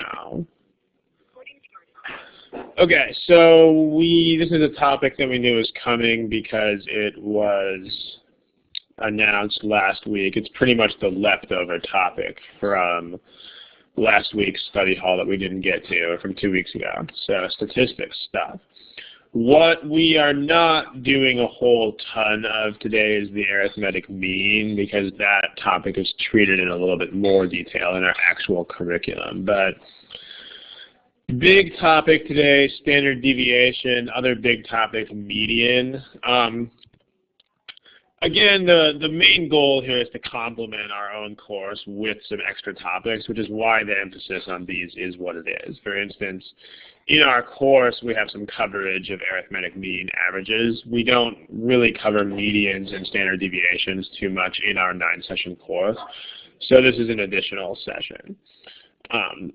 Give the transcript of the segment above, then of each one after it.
now. Okay, so this is a topic that we knew was coming because it was announced last week. It's pretty much the leftover topic from last week's study hall that we didn't get to, or from 2 weeks ago. So statistics stuff. What we are not doing a whole ton of today is the arithmetic mean, because that topic is treated in a little bit more detail in our actual curriculum. But big topic today, standard deviation. Other big topic, median. Again, the main goal here is to complement our own course with some extra topics, which is why the emphasis on these is what it is. For instance, in our course, we have some coverage of arithmetic mean averages. We don't really cover medians and standard deviations too much in our 9-session course, so this is an additional session.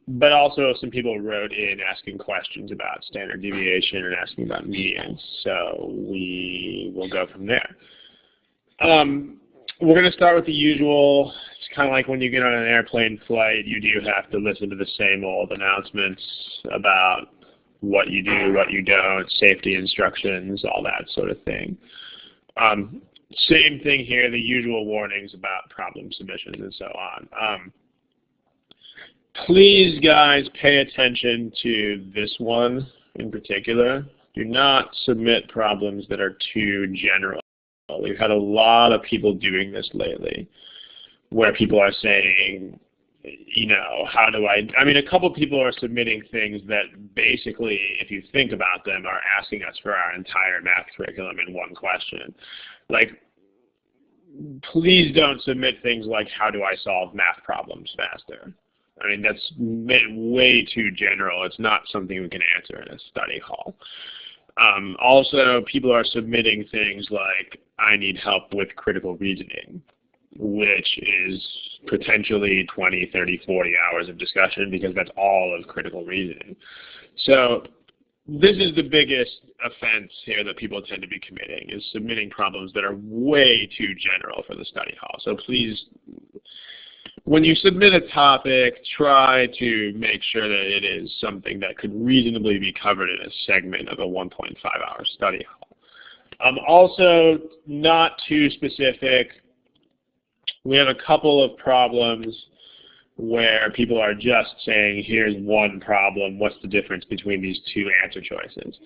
But also some people wrote in asking questions about standard deviation and asking about medians, so we will go from there. We're going to start with the usual. It's kind of like when you get on an airplane flight, you do have to listen to the same old announcements about what you do, what you don't, safety instructions, all that sort of thing. Same thing here, the usual warnings about problem submissions and so on. Please, guys, pay attention to this one in particular. Do not submit problems that are too general. We've had a lot of people doing this lately, where people are saying, you know, how do I mean, a couple people are submitting things that basically, if you think about them, are asking us for our entire math curriculum in one question. Like, please don't submit things like, how do I solve math problems faster? I mean, that's way too general. It's not something we can answer in a study hall. Also, people are submitting things like, I need help with critical reasoning, which is potentially 20, 30, 40 hours of discussion, because that's all of critical reasoning. So this is the biggest offense here that people tend to be committing, is submitting problems that are way too general for the study hall. So please, when you submit a topic, try to make sure that it is something that could reasonably be covered in a segment of a 1.5-hour study hall. Also, not too specific. We have a couple of problems where people are just saying, here's one problem, what's the difference between these two answer choices?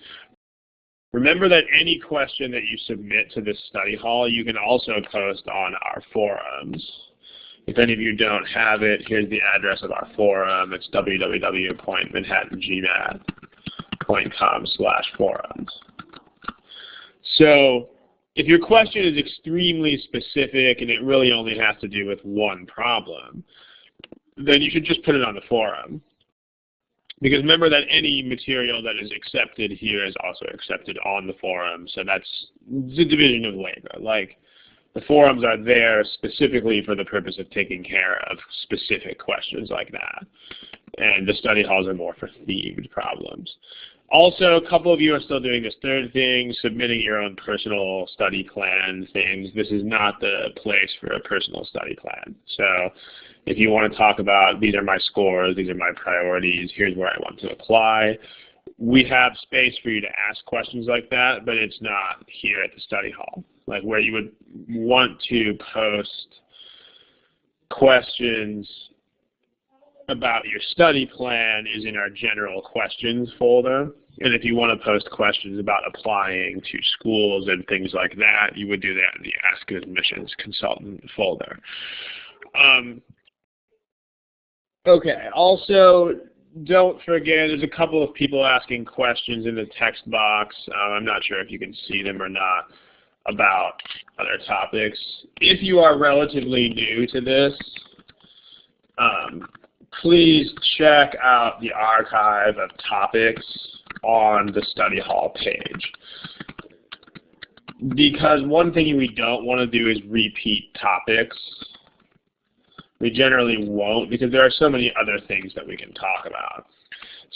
Remember that any question that you submit to this study hall, you can also post on our forums. If any of you don't have it, here's the address of our forum. It's www.manhattangmat.com/forums. So if your question is extremely specific and it really only has to do with one problem, then you should just put it on the forum. Because remember that any material that is accepted here is also accepted on the forum. So that's the division of labor. Like, the forums are there specifically for the purpose of taking care of specific questions like that. And the study halls are more for themed problems. Also, a couple of you are still doing this third thing, submitting your own personal study plan things. This is not the place for a personal study plan. So if you want to talk about, these are my scores, these are my priorities, here's where I want to apply, we have space for you to ask questions like that, but it's not here at the study hall. Like, where you would want to post questions about your study plan is in our general questions folder. And if you want to post questions about applying to schools and things like that, you would do that in the Ask an Admissions Consultant folder. Okay, also, don't forget, there's a couple of people asking questions in the text box. I'm not sure if you can see them or not, about other topics. If you are relatively new to this, please check out the archive of topics on the study hall page. Because one thing we don't want to do is repeat topics. We generally won't, because there are so many other things that we can talk about.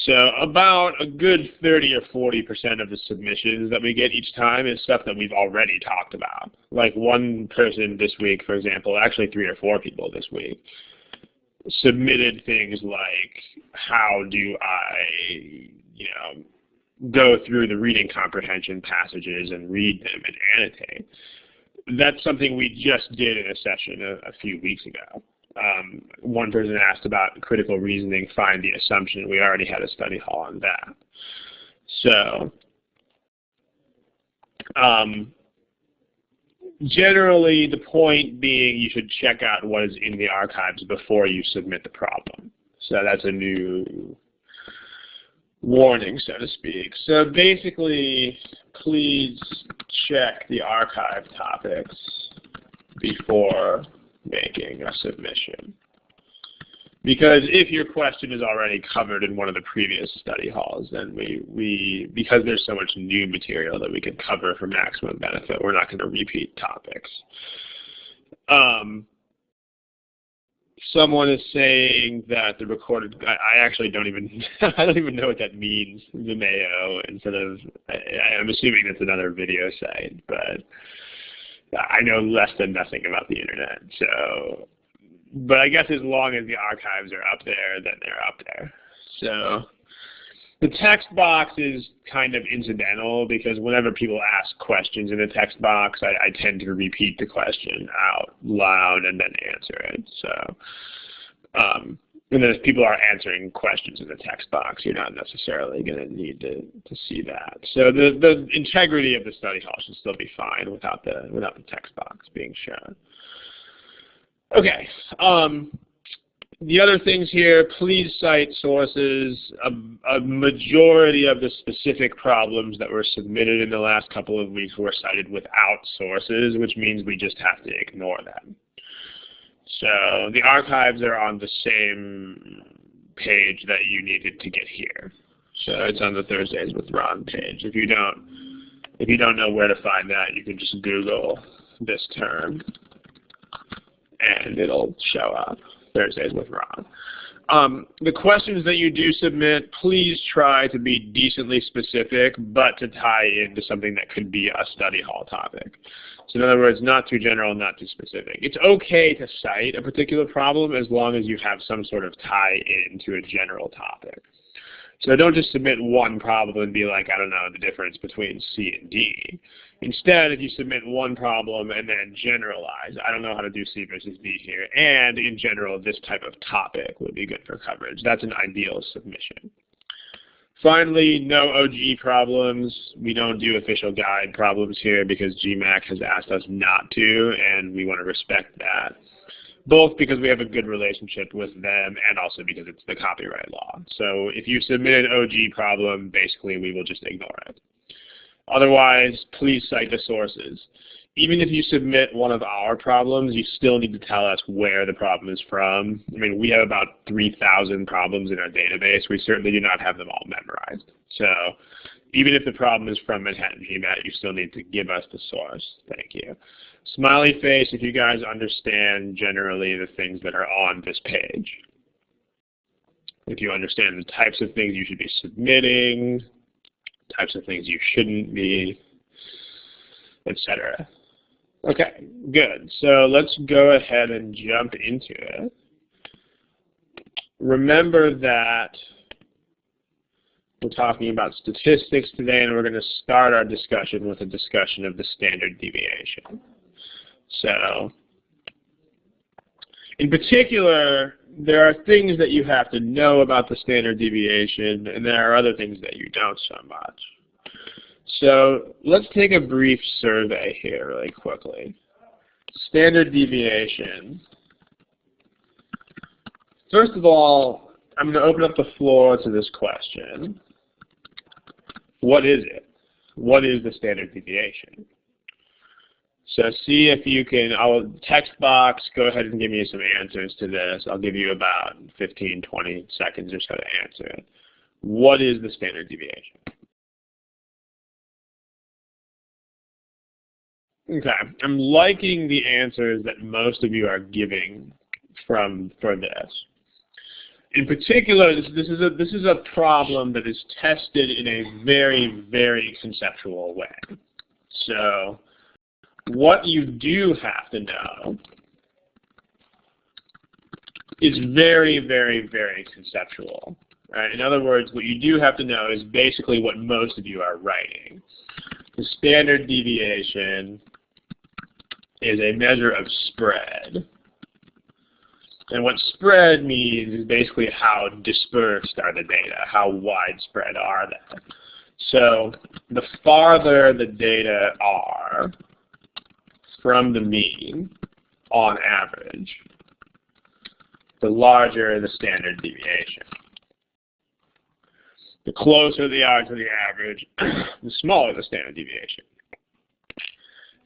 So about a good 30 or 40% of the submissions that we get each time is stuff that we've already talked about. Like one person this week, for example, actually 3 or 4 people this week, submitted things like, how do I, go through the reading comprehension passages and read them and annotate. That's something we just did in a session a few weeks ago. One person asked about critical reasoning, find the assumption. We already had a study hall on that. So generally, the point being you should check out what is in the archives before you submit the problem. So that's a new warning, so to speak. So basically, please check the archive topics before making a submission. Because if your question is already covered in one of the previous study halls, then because there's so much new material that we can cover for maximum benefit, we're not going to repeat topics. Someone is saying that the recorded, I actually don't even, I don't even know what that means, Vimeo, instead of, I'm assuming it's another video site, but I know less than nothing about the internet, so, but I guess as long as the archives are up there, then they're up there. So the text box is kind of incidental because whenever people ask questions in the text box, I tend to repeat the question out loud and then answer it. So, and then if people are answering questions in the text box, you're not necessarily going to need to see that. So the integrity of the study hall should still be fine without the text box being shown. Okay. The other things here, please cite sources. A majority of the specific problems that were submitted in the last couple of weeks were cited without sources, which means we just have to ignore them. So the archives are on the same page that you needed to get here. So it's on the Thursdays with Ron page. If you don't know where to find that, you can just Google this term and it'll show up. Thursdays with Ron. The questions that you do submit, please try to be decently specific, but to tie into something that could be a study hall topic. So in other words, not too general, not too specific. It's okay to cite a particular problem as long as you have some sort of tie-in to a general topic. So don't just submit one problem and be like, I don't know, the difference between C and D. Instead, if you submit one problem and then generalize, I don't know how to do C versus D here, and in general, this type of topic would be good for coverage. That's an ideal submission. Finally, no OG problems. We don't do official guide problems here because GMAT has asked us not to, and we want to respect that. Both because we have a good relationship with them and also because it's the copyright law. So if you submit an OG problem, basically we will just ignore it. Otherwise, please cite the sources. Even if you submit one of our problems, you still need to tell us where the problem is from. I mean, we have about 3,000 problems in our database. We certainly do not have them all memorized. So even if the problem is from Manhattan GMAT, you still need to give us the source. Thank you. Smiley face if you guys understand generally the things that are on this page. If you understand the types of things you should be submitting, types of things you shouldn't be, etc. Okay, good. So let's go ahead and jump into it. Remember that we're talking about statistics today, and we're going to start our discussion with a discussion of the standard deviation. So, in particular, there are things that you have to know about the standard deviation, and there are other things that you don't so much. So let's take a brief survey here really quickly. Standard deviation. First of all, I'm going to open up the floor to this question. What is it? What is the standard deviation? So see if you can, text box, go ahead and give me some answers to this. I'll give you about 15, 20 seconds or so to answer it. What is the standard deviation? Okay, I'm liking the answers that most of you are giving for this. In particular, this is a problem that is tested in a very, very conceptual way. So what you do have to know is very, very, very conceptual. Right? In other words, what you do have to know is basically what most of you are writing. The standard deviation is a measure of spread. And what spread means is basically how dispersed are the data, how widespread are they. So the farther the data are from the mean, on average, the larger the standard deviation. The closer they are to the average, the smaller the standard deviation.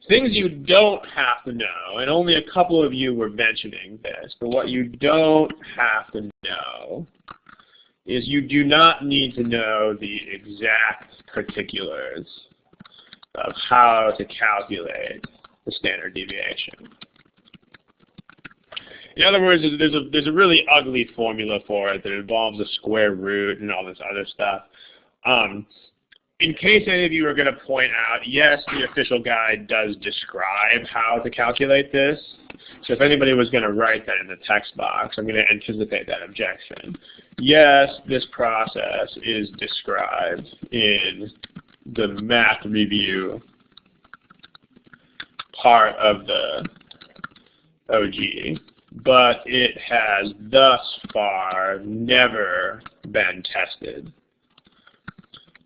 Things you don't have to know, and only a couple of you were mentioning this, but what you don't have to know is you do not need to know the exact particulars of how to calculate the standard deviation. In other words, there's a really ugly formula for it that involves a square root and all this other stuff. In case any of you are going to point out, yes, the official guide does describe how to calculate this. So if anybody was going to write that in the text box, I'm going to anticipate that objection. Yes, this process is described in the math review part of the OG, but it has thus far never been tested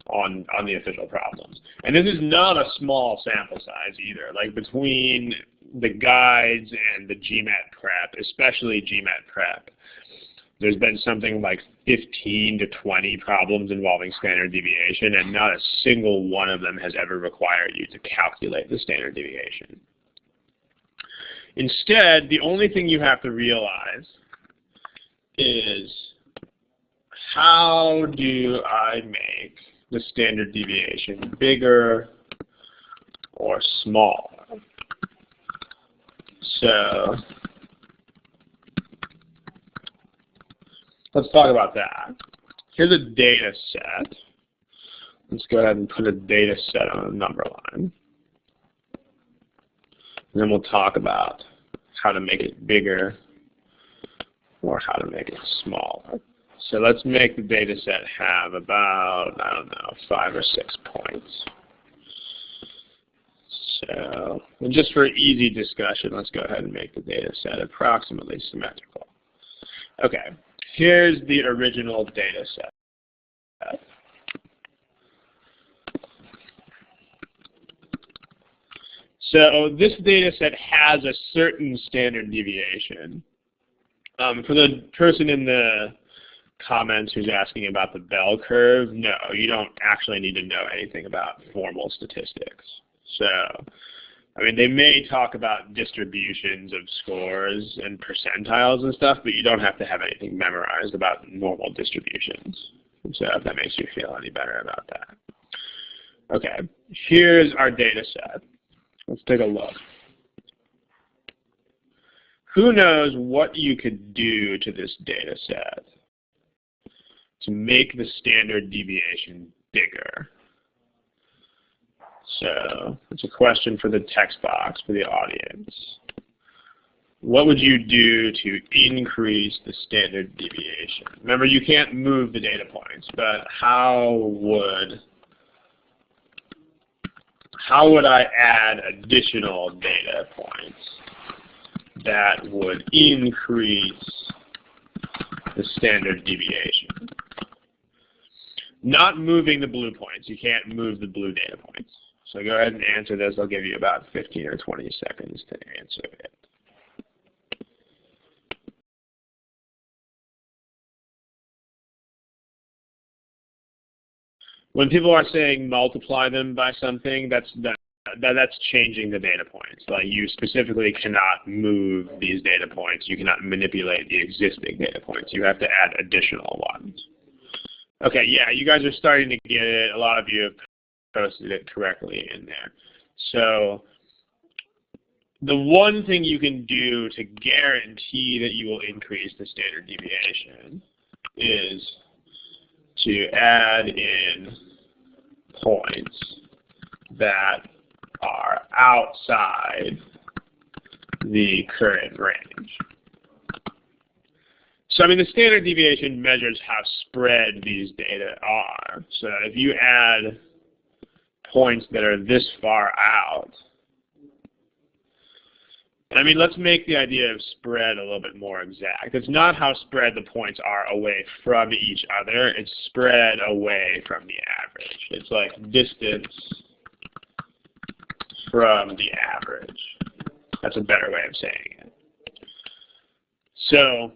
on the official problems. And this is not a small sample size either. Like between the guides and the GMAT especially gmatprep, there's been something like 15 to 20 problems involving standard deviation, and not a single one of them has ever required you to calculate the standard deviation. Instead, the only thing you have to realize is, how do I make the standard deviation bigger or smaller? So let's talk about that. Here's a data set. Let's go ahead and put a data set on a number line. And then we'll talk about how to make it bigger or how to make it smaller. So let's make the data set have about, I don't know, 5 or 6 points. So, and just for easy discussion, let's go ahead and make the data set approximately symmetrical. Okay, here's the original data set. So this data set has a certain standard deviation. For the person in the comments who's asking about the bell curve, no, you don't actually need to know anything about formal statistics. So, I mean, they may talk about distributions of scores and percentiles and stuff, but you don't have to have anything memorized about normal distributions. So if that makes you feel any better about that. Okay, here's our data set. Let's take a look. Who knows what you could do to this data set to make the standard deviation bigger? So it's a question for the text box for the audience. What would you do to increase the standard deviation? Remember, you can't move the data points, but how would I add additional data points that would increase the standard deviation? Not moving the blue points. You can't move the blue data points. So go ahead and answer this. I'll give you about 15 or 20 seconds to answer it. When people are saying multiply them by something, that's changing the data points. Like, you specifically cannot move these data points. You cannot manipulate the existing data points. You have to add additional ones. Okay, yeah, you guys are starting to get it. A lot of you have posted it correctly in there. So the one thing you can do to guarantee that you will increase the standard deviation is to add in points that are outside the current range. So I mean, the standard deviation measures how spread these data are. So if you add points that are this far out, I mean, let's make the idea of spread a little bit more exact. It's not how spread the points are away from each other. It's spread away from the average. It's like distance from the average. That's a better way of saying it. So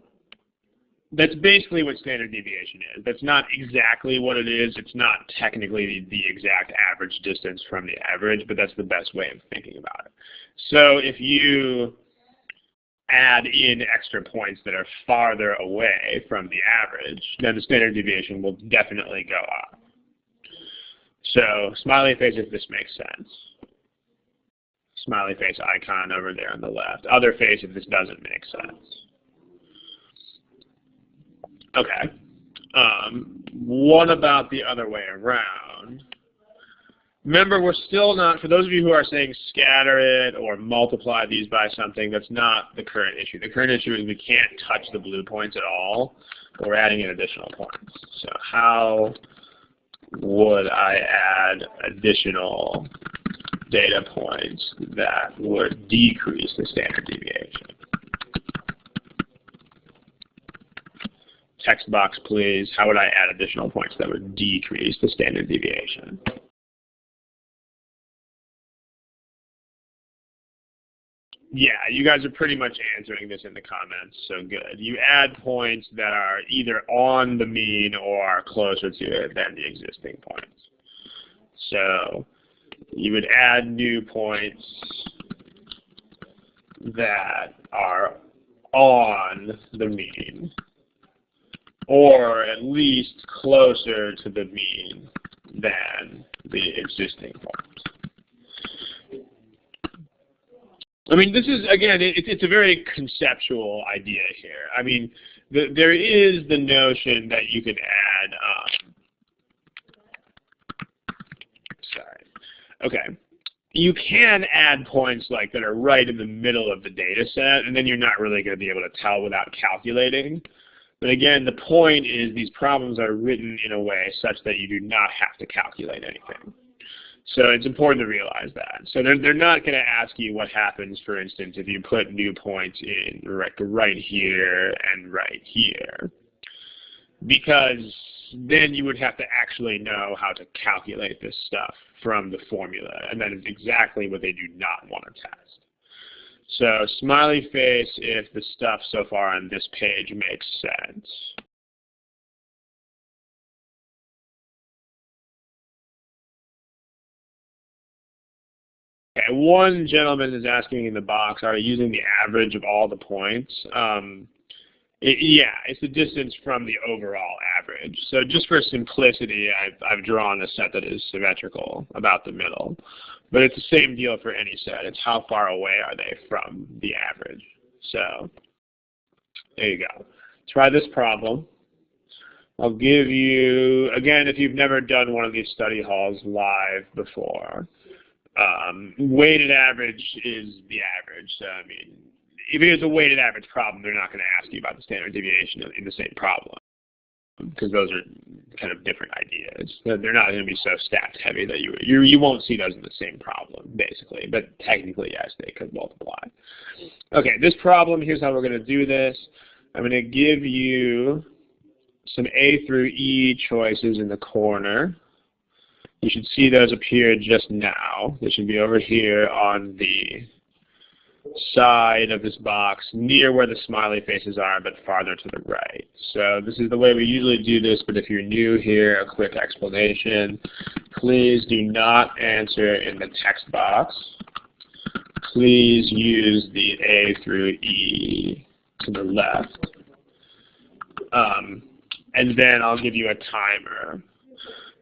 that's basically what standard deviation is. That's not exactly what it is. It's not technically the exact average distance from the average, but that's the best way of thinking about it. So if you add in extra points that are farther away from the average, then the standard deviation will definitely go up. So smiley face if this makes sense. Smiley face icon over there on the left. Other face if this doesn't make sense. Okay. What about the other way around? Remember, we're still not, for those of you who are saying scatter it or multiply these by something, that's not the current issue. The current issue is we can't touch the blue points at all. We're adding in additional points. So how would I add additional data points that would decrease the standard deviation? Text box, please. How would I add additional points that would decrease the standard deviation? Yeah, you guys are pretty much answering this in the comments, so good. You add points that are either on the mean or are closer to it than the existing points. So you would add new points that are on the mean, or at least closer to the mean than the existing points. I mean, this is, again, it's a very conceptual idea here. I mean, there is the notion that you can add, okay. You can add points like that are right in the middle of the data set, and then you're not really going to be able to tell without calculating. But again, the point is these problems are written in a way such that you do not have to calculate anything. So it's important to realize that. So they're not going to ask you what happens, for instance, if you put new points in right here and right here, because then you would have to actually know how to calculate this stuff from the formula, and that is exactly what they do not want to test. So smiley face if the stuff so far on this page makes sense. Okay, one gentleman is asking in the box, are you using the average of all the points? Yeah, it's the distance from the overall average. So just for simplicity, I've drawn a set that is symmetrical about the middle. But it's the same deal for any set. It's how far away are they from the average. So there you go. Try this problem. I'll give you, again, if you've never done one of these study halls live before, weighted average is the average. So, I mean, if it's a weighted average problem, they're not going to ask you about the standard deviation in the same problem, because those are kind of different ideas. They're not going to be so stats heavy that you won't see those in the same problem, basically. But technically, yes, they could multiply. Okay, this problem, here's how we're going to do this. I'm going to give you some A through E choices in the corner. You should see those appear just now. They should be over here on the side of this box, near where the smiley faces are, but farther to the right. So this is the way we usually do this, but if you're new here, a quick explanation. Please do not answer in the text box. Please use the A through E to the left. And then I'll give you a timer.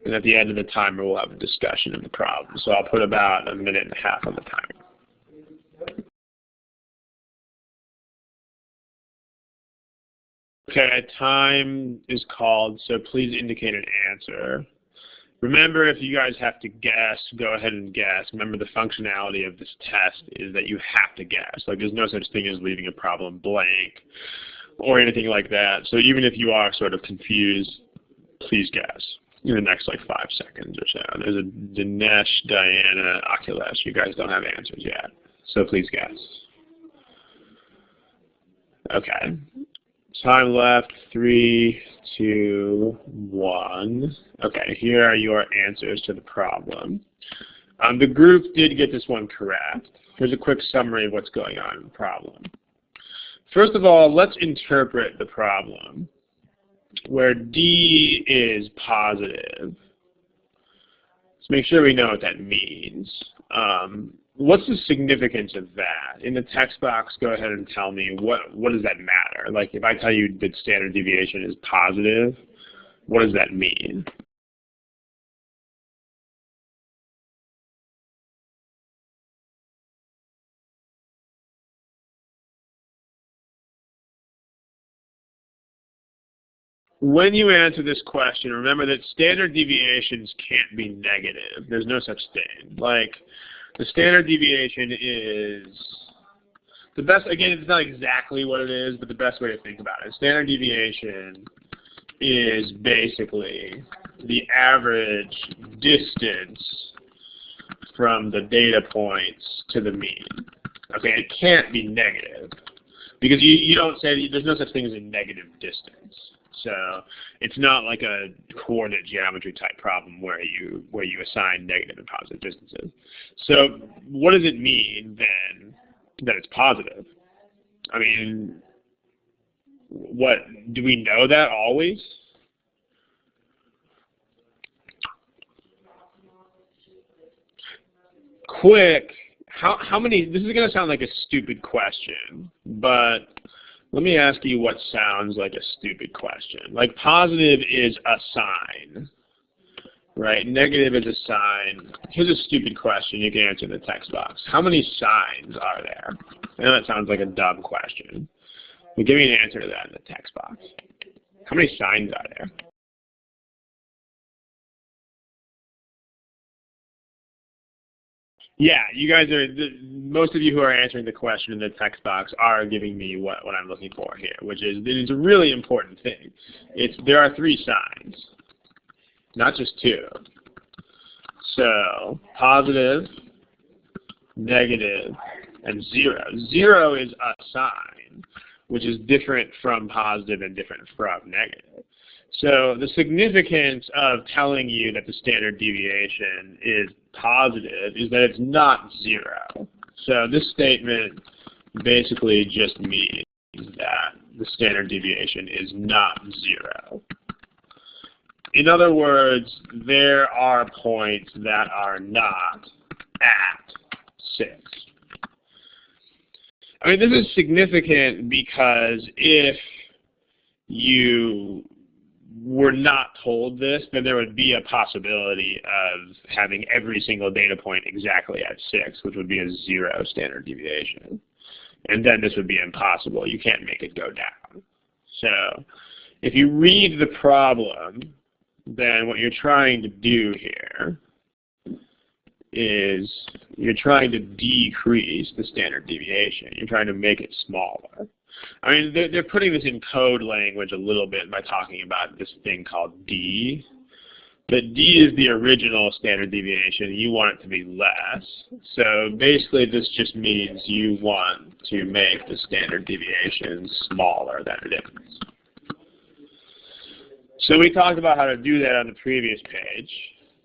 And at the end of the timer, we'll have a discussion of the problem. So I'll put about 1.5 minutes on the timer. Okay, time is called, so please indicate an answer. Remember, if you guys have to guess, go ahead and guess. Remember, the functionality of this test is that you have to guess. Like, there's no such thing as leaving a problem blank. or anything like that. So even if you are sort of confused, please guess in the next like 5 seconds or so. There's a Dinesh, Diana, Akhilesh. You guys don't have answers yet, so please guess. Okay. Time left, 3, 2, 1. Okay, here are your answers to the problem. The group did get this one correct. Here's a quick summary of what's going on in the problem. First of all, let's interpret the problem where D is positive. Let's make sure we know what that means. What's the significance of that? In the text box, go ahead and tell me what does that matter? Like if I tell you that standard deviation is positive, what does that mean? When you answer this question, remember that standard deviations can't be negative. There's no such thing. Like, the standard deviation is the best, again, it's not exactly what it is, but the best way to think about it. Standard deviation is basically the average distance from the data points to the mean. Okay, it can't be negative because you don't say, there's no such thing as a negative distance. So it's not like a coordinate geometry type problem where you assign negative and positive distances. So what does it mean then that it's positive? I mean, what do we know that always? Quick, how many? This is going to sound like a stupid question, but let me ask you what sounds like a stupid question. Like positive is a sign, right? Negative is a sign. Here's a stupid question you can answer in the text box. How many signs are there? I know that sounds like a dumb question, but give me an answer to that in the text box. How many signs are there? Yeah, you guys are, most of you who are answering the question in the text box are giving me what I'm looking for here, which is, it is a really important thing. There are 3 signs, not just 2. So, positive, negative, and 0. 0 is a sign, which is different from positive and different from negative. So the significance of telling you that the standard deviation is positive is that it's not 0. So this statement basically just means that the standard deviation is not 0. In other words, there are points that are not at 6. I mean, this is significant because if you were not told this, then there would be a possibility of having every single data point exactly at 6, which would be a 0 standard deviation. And then this would be impossible. You can't make it go down. So if you read the problem, then what you're trying to do here is you're trying to decrease the standard deviation. You're trying to make it smaller. I mean, they're putting this in code language a little bit by talking about this thing called D. But D is the original standard deviation. You want it to be less. So basically, this just means you want to make the standard deviation smaller than it is. So we talked about how to do that on the previous page.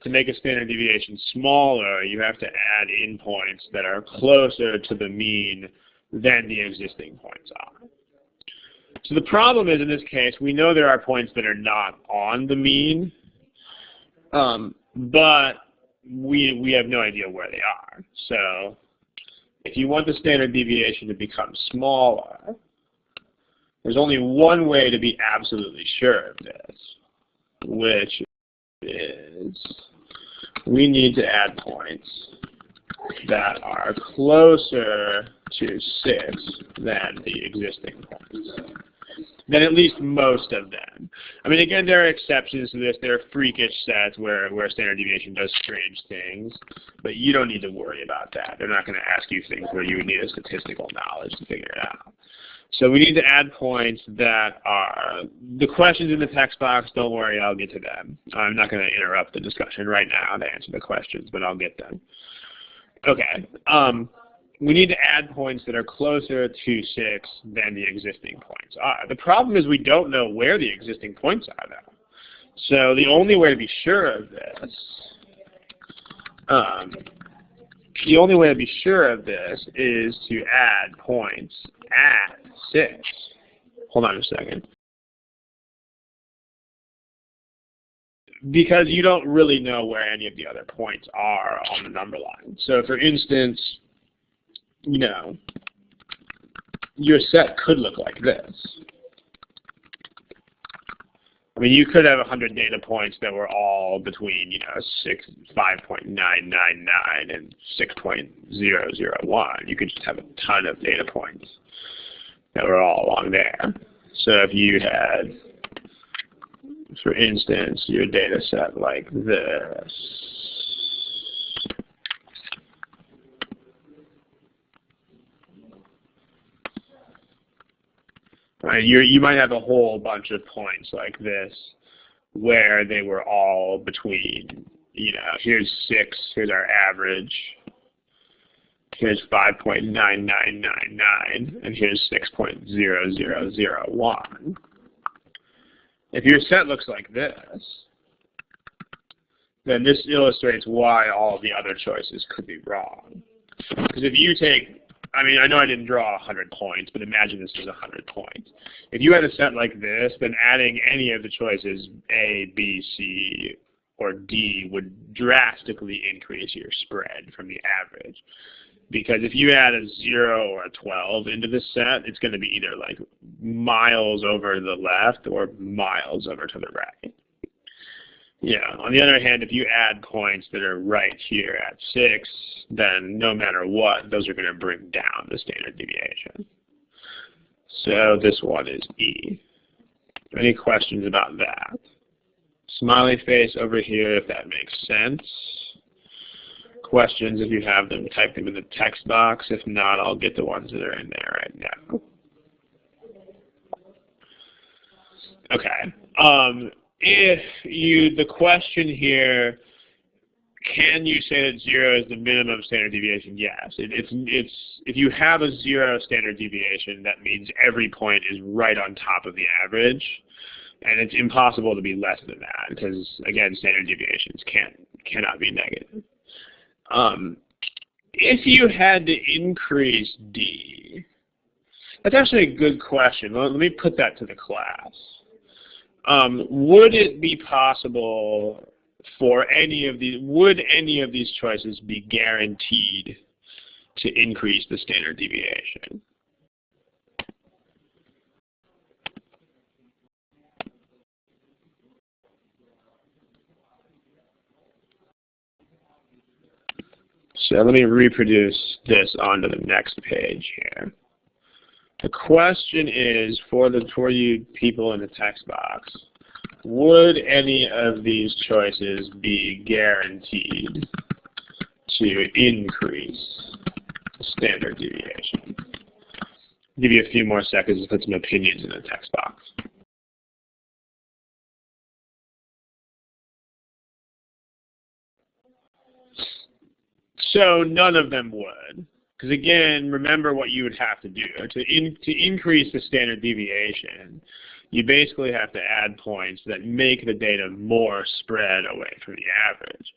To make a standard deviation smaller, you have to add in points that are closer to the mean than the existing points are. So the problem is, in this case, we know there are points that are not on the mean, but we have no idea where they are. So if you want the standard deviation to become smaller, there's only one way to be absolutely sure of this, which is we need to add points that are closer to 6 than the existing points. Then at least most of them. I mean, again, there are exceptions to this. There are freakish sets where standard deviation does strange things, but you don't need to worry about that. They're not going to ask you things where you would need a statistical knowledge to figure it out. So we need to add points that are, the questions in the text box, don't worry, I'll get to them. I'm not going to interrupt the discussion right now to answer the questions, but I'll get them. Okay. We need to add points that are closer to 6 than the existing points are. The problem is we don't know where the existing points are, though. So the only way to be sure of this, is to add points at 6. Hold on a second. Because you don't really know where any of the other points are on the number line. So for instance, you know, your set could look like this. I mean, you could have 100 data points that were all between, you know, 5.999 and 6.001. You could just have a ton of data points that were all along there. So if you had, for instance, your data set like this, right, you might have a whole bunch of points like this where they were all between, you know, here's 6, here's our average, here's 5.9999, and here's 6.0001. If your set looks like this, then this illustrates why all the other choices could be wrong. Because if you take, I mean, I know I didn't draw 100 points, but imagine this is 100 points. If you had a set like this, then adding any of the choices A, B, C, or D would drastically increase your spread from the average. Because if you add a 0 or a 12 into this set, it's going to be either like miles over the left or miles over to the right. Yeah. On the other hand, if you add points that are right here at 6, then no matter what, those are going to bring down the standard deviation. So this one is E. Any questions about that? Smiley face over here if that makes sense. Questions, if you have them, type them in the text box. If not, I'll get the ones that are in there right now. Okay. The question here, can you say that 0 is the minimum standard deviation? Yes. If you have a 0 standard deviation, that means every point is right on top of the average, and it's impossible to be less than that because, again, standard deviations cannot be negative. If you had to increase D, that's actually a good question. Let me put that to the class. Would it be possible for would any of these choices be guaranteed to increase the standard deviation? So let me reproduce this onto the next page here. The question is, for you people in the text box, would any of these choices be guaranteed to increase the standard deviation? I'll give you a few more seconds to put some opinions in the text box. So none of them would. Because again, remember what you would have to do. To increase the standard deviation, you basically have to add points that make the data more spread away from the average.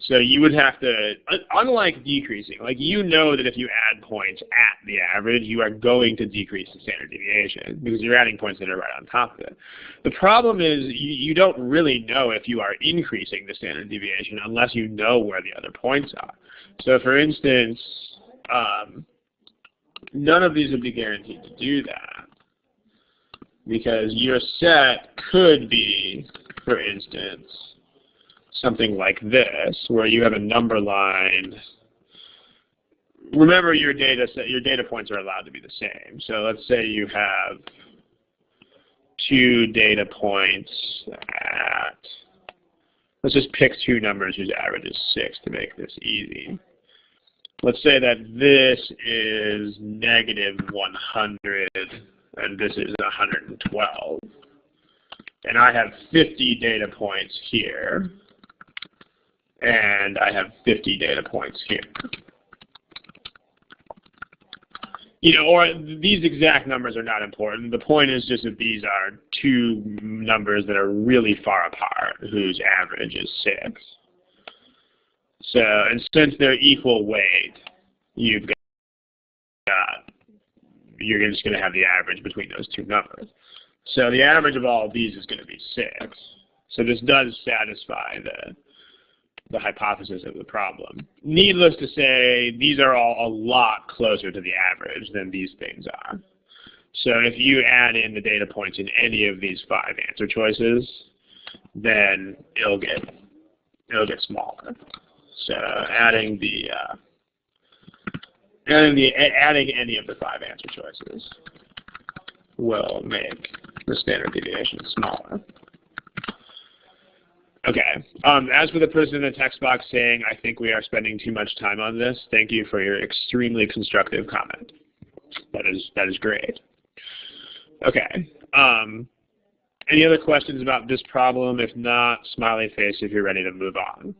So you would have to, unlike decreasing, like you know that if you add points at the average, you are going to decrease the standard deviation because you're adding points that are right on top of it. The problem is you don't really know if you are increasing the standard deviation unless you know where the other points are. So for instance, none of these would be guaranteed to do that because your set could be, for instance, something like this, where you have a number line. Remember, your data points are allowed to be the same. So let's say you have 2 data points at, let's just pick 2 numbers whose average is 6 to make this easy. Let's say that this is -100 and this is 112. And I have 50 data points here, and I have 50 data points here. You know, or these exact numbers are not important. The point is just that these are two numbers that are really far apart, whose average is 6. So, and since they're equal weight, you're just going to have the average between those two numbers. So the average of all of these is going to be 6. So this does satisfy the hypothesis of the problem. Needless to say, these are all a lot closer to the average than these things are. So if you add in the data points in any of these 5 answer choices, then it'll get smaller. So adding any of the 5 answer choices will make the standard deviation smaller. Okay. As for the person in the text box saying, I think we are spending too much time on this, thank you for your extremely constructive comment. That is great. Okay. Any other questions about this problem? If not, smiley face if you're ready to move on.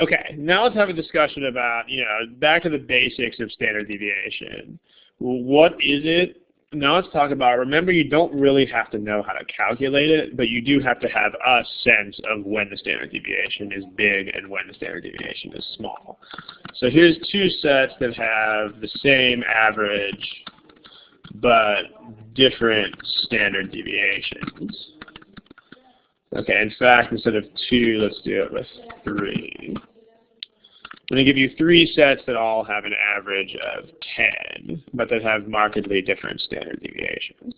Okay, now let's have a discussion about, back to the basics of standard deviation. What is it? Now let's talk about, remember, you don't really have to know how to calculate it, but you do have to have a sense of when the standard deviation is big and when the standard deviation is small. So here's 2 sets that have the same average, but different standard deviations. Okay, in fact, instead of 2, let's do it with 3. I'm going to give you 3 sets that all have an average of 10, but that have markedly different standard deviations.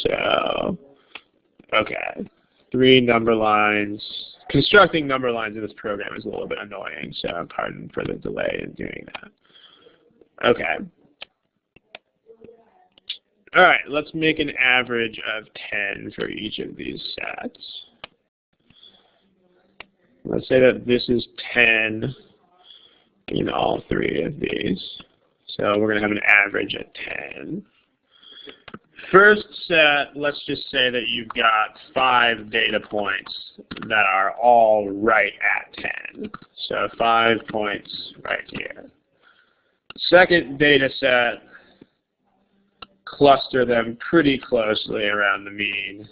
So, okay, 3 number lines. Constructing number lines in this program is a little bit annoying, so pardon for the delay in doing that. Okay. All right, let's make an average of 10 for each of these sets. Let's say that this is 10 in all 3 of these. So we're going to have an average at 10. First set, let's just say that you've got 5 data points that are all right at 10. So 5 points right here. Second data set, cluster them pretty closely around the mean.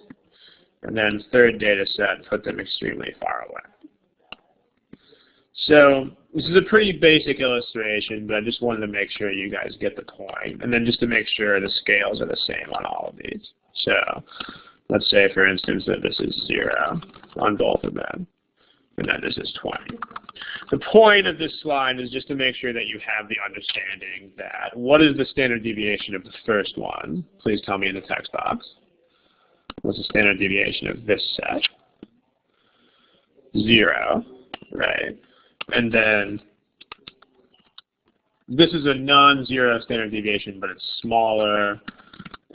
And then third data set, put them extremely far away. So this is a pretty basic illustration, but I just wanted to make sure you guys get the point. And then just to make sure the scales are the same on all of these. So let's say, for instance, that this is 0 on both of them. And then this is 20. The point of this slide is just to make sure that you have the understanding that what is the standard deviation of the first one? Please tell me in the text box. What's the standard deviation of this set? 0, right? And then this is a non-zero standard deviation, but it's smaller.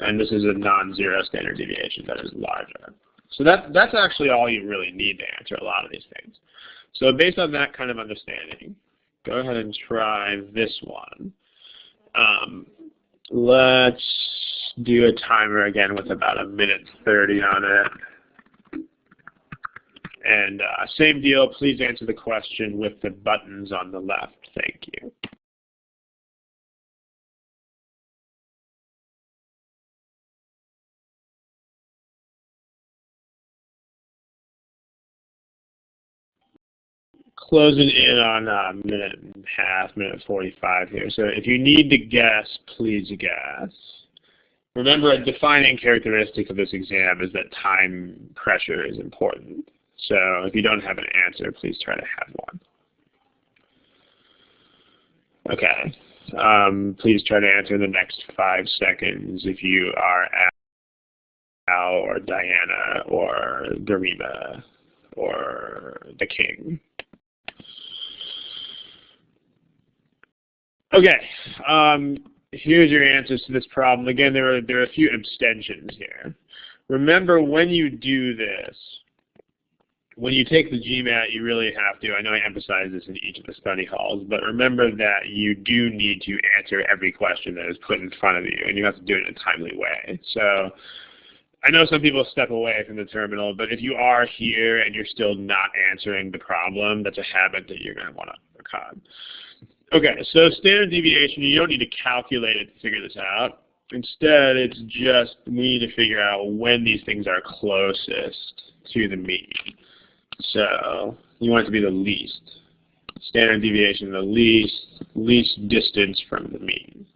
And this is a non-zero standard deviation that is larger. So that's actually all you really need to answer a lot of these things. So based on that kind of understanding, go ahead and try this one. Let's do a timer again with about 1:30 on it. And same deal, please answer the question with the buttons on the left. Thank you. Closing in on a minute and a half, minute 45 here. So if you need to guess, please guess. Remember, a defining characteristic of this exam is that time pressure is important. So if you don't have an answer, please try to have one. Okay. Please try to answer in the next 5 seconds if you are Al or Diana or Garima or the King. Okay. Here's your answers to this problem. Again, there are a few abstentions here. Remember, when you do this, when you take the GMAT, you really have to, I know I emphasize this in each of the study halls, but remember that you do need to answer every question that is put in front of you, and you have to do it in a timely way. So I know some people step away from the terminal, but if you are here and you're still not answering the problem, that's a habit that you're going to want to overcome. Okay, so standard deviation, you don't need to calculate it to figure this out. Instead, it's just we need to figure out when these things are closest to the mean. So you want it to be the least. Standard deviation, the least distance from the mean.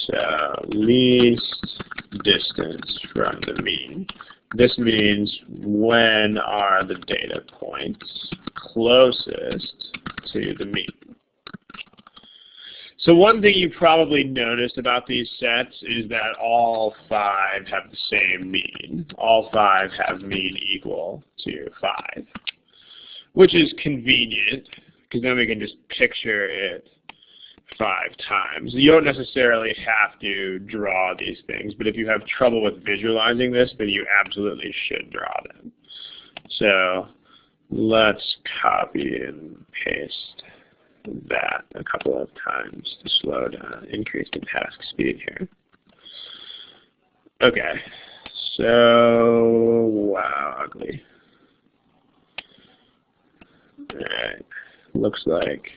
So least distance from the mean. This means when are the data points closest to the mean. So one thing you probably noticed about these sets is that all 5 have the same mean. All 5 have mean equal to 5, which is convenient because then we can just picture it 5 times. You don't necessarily have to draw these things, but if you have trouble with visualizing this, then you absolutely should draw them. So let's copy and paste that a couple of times to slow down, increase the task speed here. Okay, so, wow, ugly. All right, looks like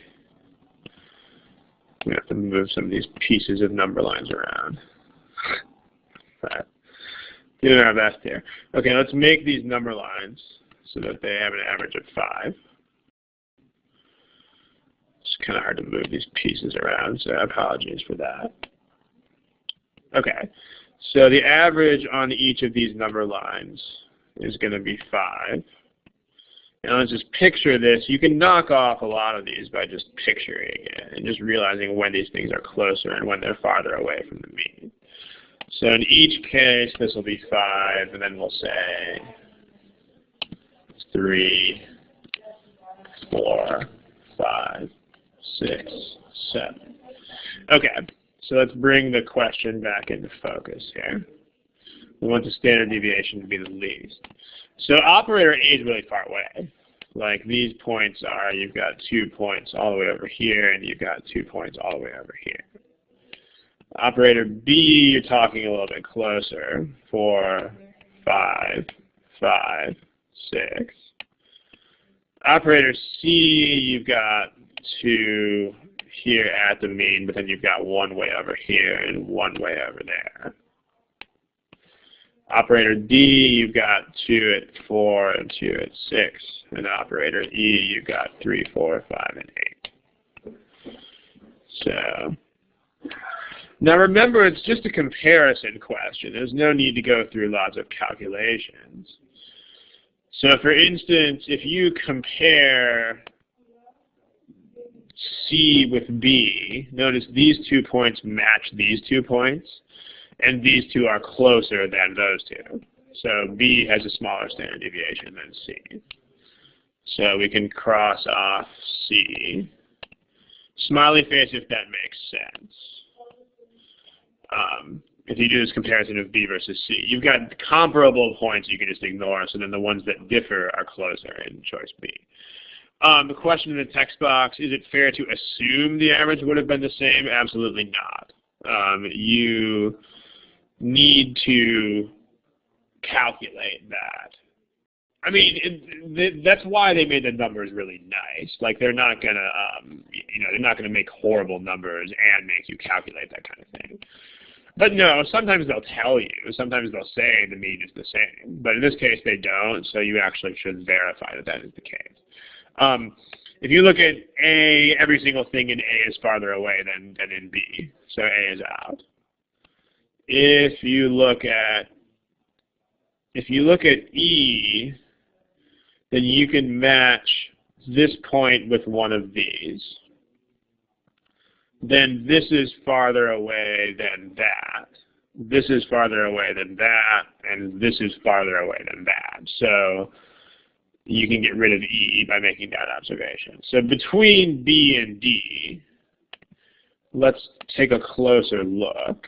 we have to move some of these pieces of number lines around. But doing our best here. Okay, let's make these number lines so that they have an average of 5. It's kind of hard to move these pieces around, so apologies for that. Okay, so the average on each of these number lines is going to be 5. And let's just picture this. You can knock off a lot of these by just picturing it and just realizing when these things are closer and when they're farther away from the mean. So in each case, this will be 5, and then we'll say 3, 4, 5, 6, 7. Okay, so let's bring the question back into focus here. We want the standard deviation to be the least. So operator A is really far away. Like these points are, you've got 2 points all the way over here, and you've got 2 points all the way over here. Operator B, you're talking a little bit closer. 4, 5, 5, 6. Operator C, you've got 2 here at the mean, but then you've got 1 way over here and 1 way over there. Operator D, you've got 2 at 4 and 2 at 6. And operator E, you've got 3, 4, 5, and 8. So now remember, it's just a comparison question. There's no need to go through lots of calculations. So for instance, if you compare C with B, notice these 2 points match these 2 points, and these 2 are closer than those 2. So B has a smaller standard deviation than C. So we can cross off C. Smiley face if that makes sense. If you do this comparison of B versus C, you've got comparable points you can just ignore, so then the ones that differ are closer in choice B. The question in the text box, is it fair to assume the average would have been the same? Absolutely not. You need to calculate that. I mean, that's why they made the numbers really nice. Like they're not gonna, they're not gonna make horrible numbers and make you calculate that kind of thing. But no, sometimes they'll tell you. Sometimes they'll say the mean is the same. But in this case, they don't. So you actually should verify that that is the case. If you look at A, every single thing in A is farther away than in B. So A is out. If you look at E, then you can match this point with one of these. Then this is farther away than that. This is farther away than that, and this is farther away than that. So you can get rid of E by making that observation. So between B and D, let's take a closer look.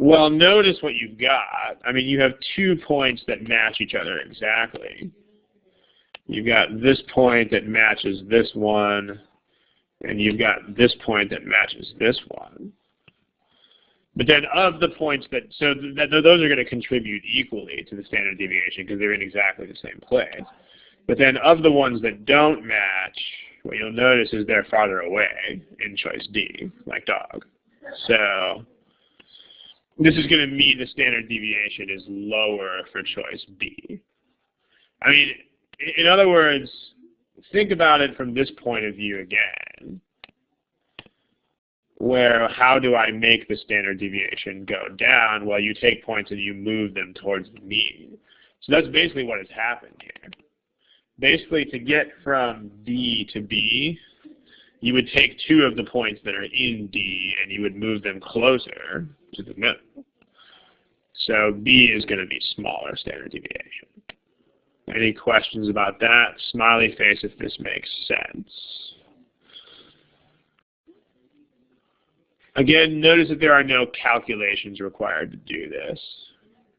Well, notice what you've got. I mean, you have 2 points that match each other exactly. You've got this point that matches this one, and you've got this point that matches this one. But then of the points that, so those are going to contribute equally to the standard deviation because they're in exactly the same place. But then of the ones that don't match, what you'll notice is they're farther away in choice D, like dog. So this is going to mean the standard deviation is lower for choice B. I mean, in other words, think about it from this point of view again, where how do I make the standard deviation go down? Well, you take points and you move them towards the mean. So that's basically what has happened here. Basically, to get from D to B, you would take 2 of the points that are in D and you would move them closer to the middle. So B is going to be smaller standard deviation. Any questions about that? Smiley face if this makes sense. Again, notice that there are no calculations required to do this.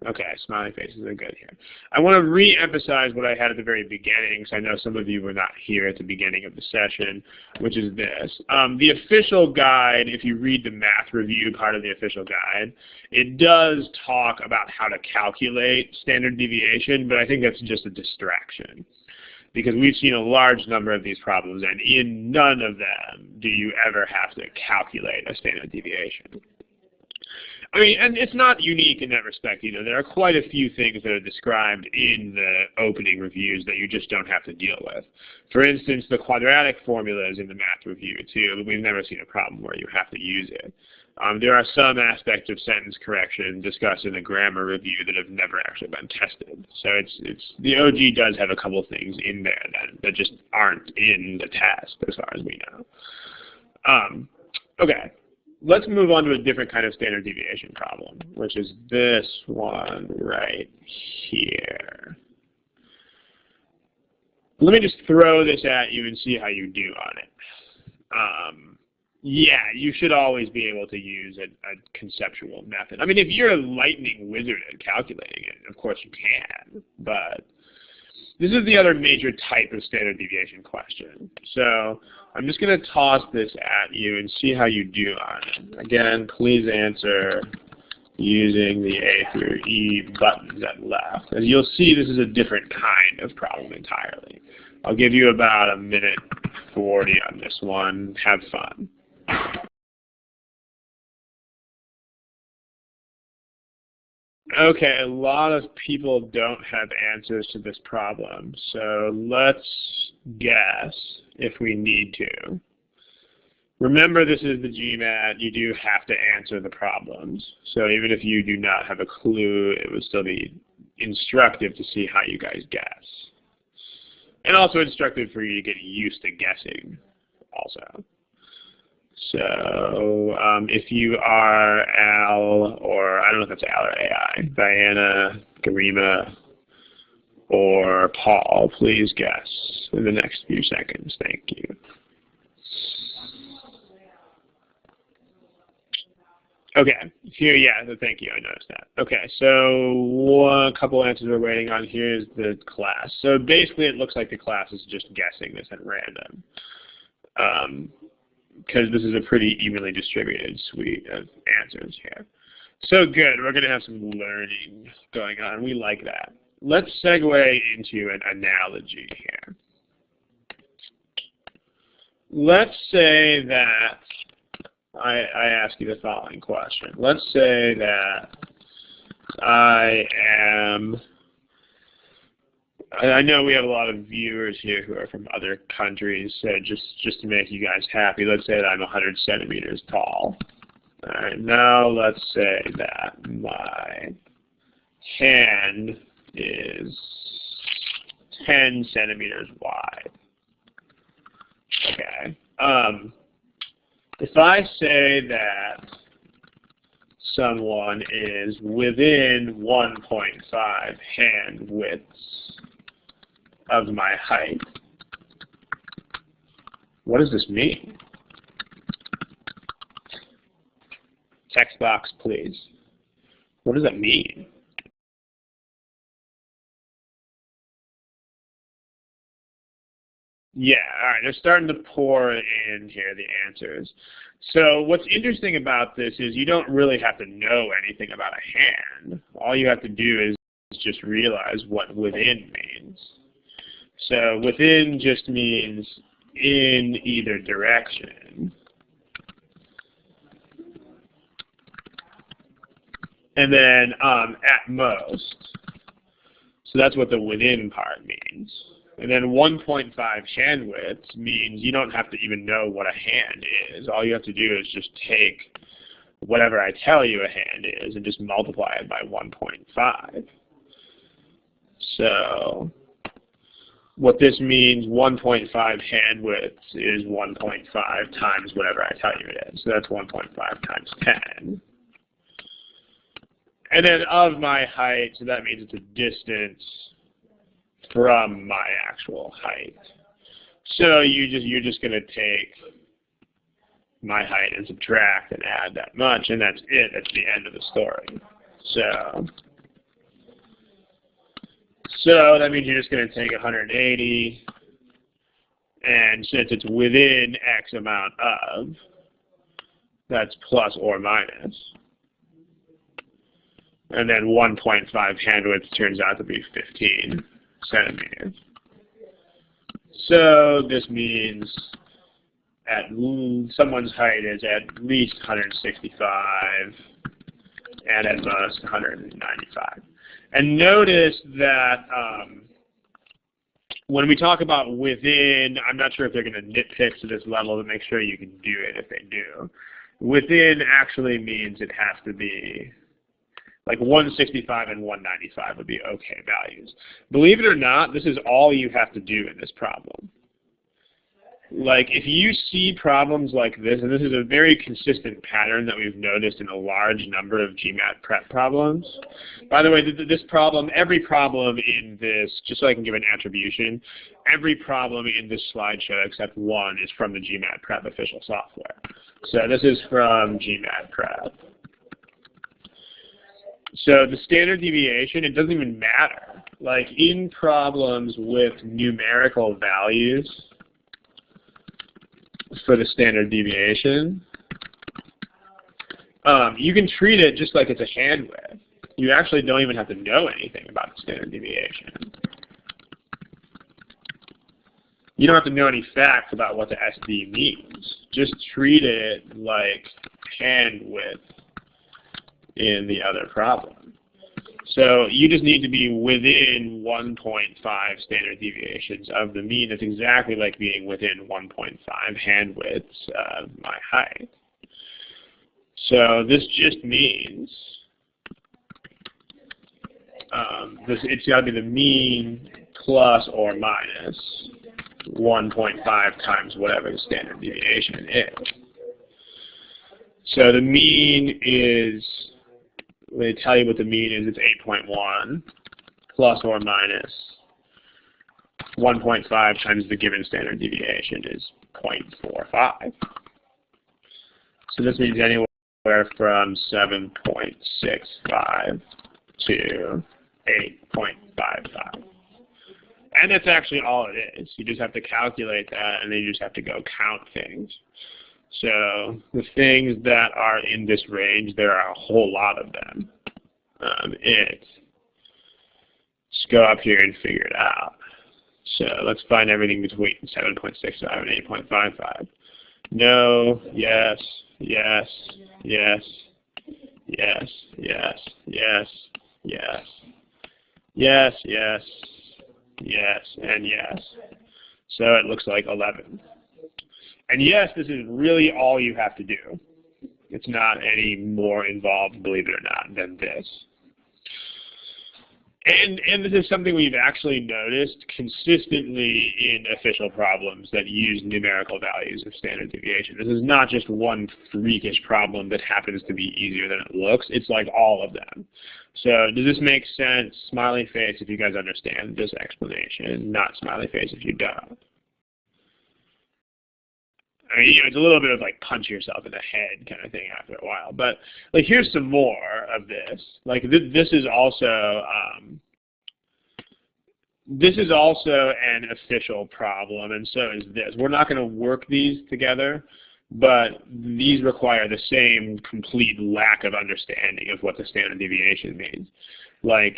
Okay, smiley faces are good here. I want to re-emphasize what I had at the very beginning, because I know some of you were not here at the beginning of the session, which is this. The official guide, if you read the math review part of the official guide, it does talk about how to calculate standard deviation, but I think that's just a distraction. Because we've seen a large number of these problems, and in none of them do you ever have to calculate a standard deviation. I mean, and it's not unique in that respect either. There are quite a few things that are described in the opening reviews that you just don't have to deal with. For instance, the quadratic formula is in the math review too, but we've never seen a problem where you have to use it. There are some aspects of sentence correction discussed in the grammar review that have never actually been tested. So the OG does have a couple things in there that just aren't in the test as far as we know. Okay. Let's move on to a different kind of standard deviation problem, which is this one right here. Let me just throw this at you and see how you do on it. Yeah, you should always be able to use a conceptual method. I mean, if you're a lightning wizard at calculating it, of course you can, but this is the other major type of standard deviation question. So I'm just going to toss this at you and see how you do on it. Again, please answer using the A through E buttons at left. As you'll see, this is a different kind of problem entirely. I'll give you about a minute 40 on this one. Have fun. Okay, a lot of people don't have answers to this problem, so let's guess if we need to. Remember, this is the GMAT. You do have to answer the problems. So even if you do not have a clue, it would still be instructive to see how you guys guess. And also instructive for you to get used to guessing also. So if you are Al, or I don't know if that's Al or AI, Diana, Garima, or Paul, please guess in the next few seconds. Thank you. Okay, here, yeah, thank you, I noticed that. Okay, so a couple answers we're waiting on. Here's the class. So basically it looks like the class is just guessing this at random. Because this is a pretty evenly distributed suite of answers here. So good, we're going to have some learning going on. We like that. Let's segue into an analogy here. Let's say that I ask you the following question. Let's say that I know we have a lot of viewers here who are from other countries, so just to make you guys happy, let's say that I'm 100 centimeters tall. All right, now let's say that my hand is 10 centimeters wide. Okay. If I say that someone is within 1.5 hand widths of my height, what does this mean? Text box, please. What does that mean? Yeah, all right, they're starting to pour in here, the answers. So what's interesting about this is you don't really have to know anything about a hand. All you have to do is just realize what within means. So within just means in either direction. And then at most. So that's what the within part means. And then 1.5 hand width means you don't have to even know what a hand is. All you have to do is just take whatever I tell you a hand is and just multiply it by 1.5. So what this means, 1.5 hand width is 1.5 times whatever I tell you it is. So that's 1.5 times 10. And then of my height, so that means it's a distance from my actual height. So you're just going to take my height and subtract and add that much, and that's it. That's the end of the story. So that means you're just going to take 180, and since it's within X amount of, that's plus or minus. And then 1.5 hand width turns out to be 15 centimeters. So this means at someone's height is at least 165 and at most 195. And notice that when we talk about within, I'm not sure if they're going to nitpick to this level to make sure you can do it if they do. Within actually means it has to be like 165 and 195 would be okay values. Believe it or not, this is all you have to do in this problem. Like if you see problems like this, and this is a very consistent pattern that we've noticed in a large number of GMAT prep problems. By the way, this problem, every problem in this, just so I can give an attribution, every problem in this slideshow except one is from the GMAT prep official software. So this is from GMAT prep. So the standard deviation, it doesn't even matter. Like in problems with numerical values for the standard deviation, you can treat it just like it's a hand width. You actually don't even have to know anything about the standard deviation. You don't have to know any facts about what the SD means. Just treat it like hand width in the other problem. So you just need to be within 1.5 standard deviations of the mean. It's exactly like being within 1.5 hand widths of my height. So this just means it's got to be the mean plus or minus 1.5 times whatever the standard deviation is. So the mean is, when they tell you what the mean is, it's 8.1 plus or minus 1.5 times the given standard deviation is 0.45. So this means anywhere from 7.65 to 8.55. And that's actually all it is. You just have to calculate that, and then you just have to go count things. So the things that are in this range, there are a whole lot of them. Just go up here and figure it out. So let's find everything between 7.65 and 8.55. No, yes, yes, yes, yes, yes, yes, yes, yes, yes, yes, and yes. So it looks like 11. And yes, this is really all you have to do. It's not any more involved, believe it or not, than this. And this is something we've actually noticed consistently in official problems that use numerical values of standard deviation. This is not just one freakish problem that happens to be easier than it looks. It's like all of them. So does this make sense? Smiley face if you guys understand this explanation, not smiley face if you don't. I mean, it's a little bit of like punch yourself in the head kind of thing after a while. But like, here's some more. of this. Like this is also an official problem, and so is this. We're not going to work these together, but these require the same complete lack of understanding of what the standard deviation means. Like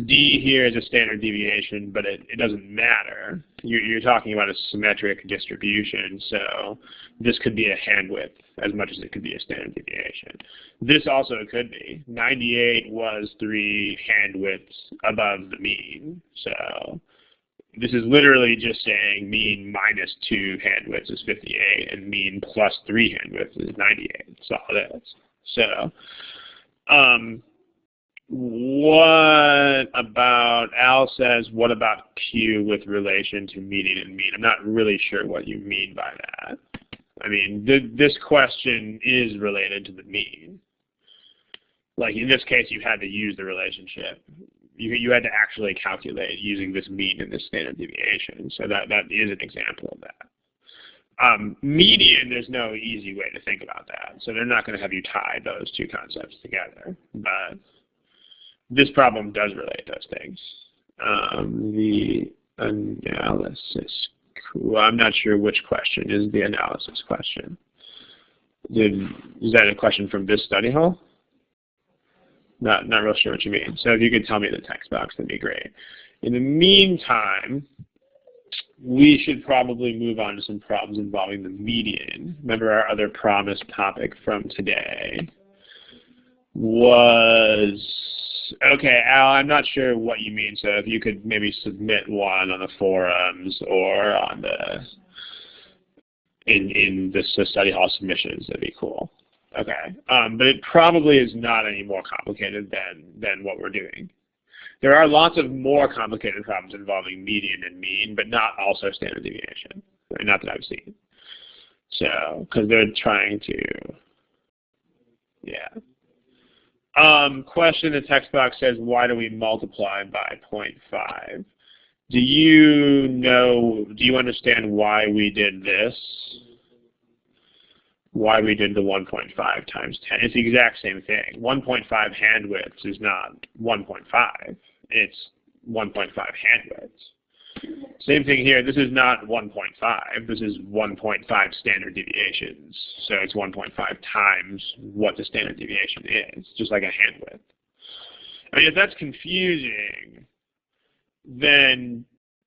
D here is a standard deviation, but it doesn't matter. You're talking about a symmetric distribution, so this could be a hand width as much as it could be a standard deviation. This also could be. 98 was 3 hand widths above the mean, so this is literally just saying mean minus 2 hand widths is 58, and mean plus 3 hand widths is 98. That's all it is. So, what about, Al says, what about Q with relation to median and mean? I'm not really sure what you mean by that. I mean, this question is related to the mean. Like in this case, you had to use the relationship. You had to actually calculate using this mean and this standard deviation. So that is an example of that. Median, there's no easy way to think about that. So they're not going to have you tie those two concepts together. But this problem does relate those things. The analysis, well, I'm not sure which question is the analysis question. Is that a question from this study hall? Not real sure what you mean. So if you could tell me in the text box, that'd be great. In the meantime, we should probably move on to some problems involving the median. Remember our other promised topic from today was, okay, Al, I'm not sure what you mean, so if you could maybe submit one on the forums or on the in the study hall submissions, that'd be cool. Okay, but it probably is not any more complicated than what we're doing. There are lots of more complicated problems involving median and mean, but not also standard deviation. Not that I've seen. So, because they're trying to, yeah. Question in the text box says, why do we multiply by 0.5? Do you understand why we did this? Why we did the 1.5 times 10? It's the exact same thing. 1.5 hand widths is not 1.5. It's 1.5 hand widths. Same thing here. This is not 1.5. This is 1.5 standard deviations. So it's 1.5 times what the standard deviation is, just like a hand width. I mean, if that's confusing, then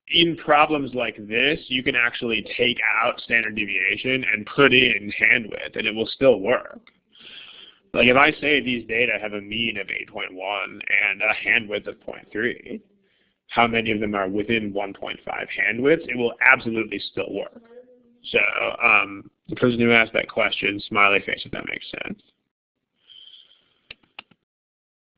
in problems like this, you can actually take out standard deviation and put in hand width, and it will still work. Like if I say these data have a mean of 8.1 and a hand width of 0.3, how many of them are within 1.5 hand widths, it will absolutely still work. So the person who asked that question, smiley face if that makes sense.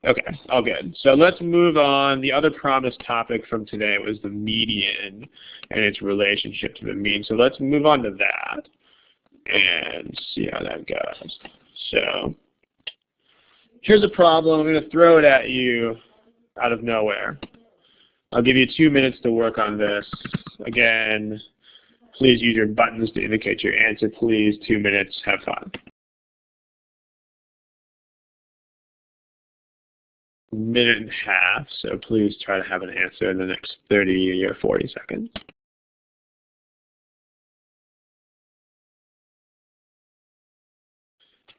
Okay, all good. So let's move on. The other promised topic from today was the median and its relationship to the mean. So let's move on to that and see how that goes. So here's a problem. I'm going to throw it at you out of nowhere. I'll give you 2 minutes to work on this. Again, please use your buttons to indicate your answer, please. 2 minutes. Have fun. Minute and a half, so please try to have an answer in the next 30 or 40 seconds.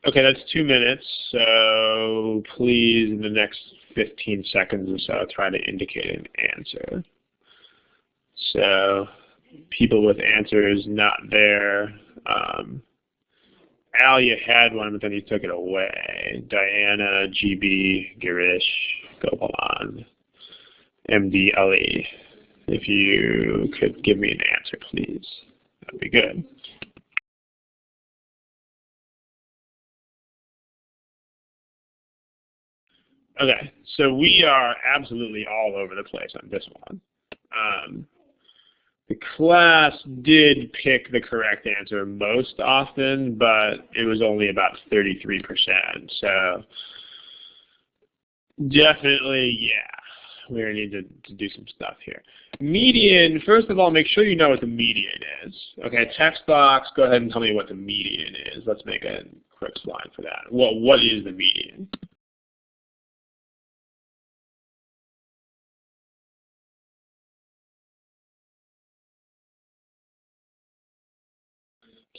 Okay, that's 2 minutes, so please in the next 15 seconds or so try to indicate an answer. So people with answers not there. Al, you had one, but then you took it away. Diana, GB, Girish, Gopalan, MDLE. If you could give me an answer, please, that would be good. Okay, so we are absolutely all over the place on this one. The class did pick the correct answer most often, but it was only about 33%. So definitely, yeah, we're going to need to do some stuff here. Median, first of all, make sure you know what the median is. Okay, text box, go ahead and tell me what the median is. Let's make a quick slide for that. What is the median?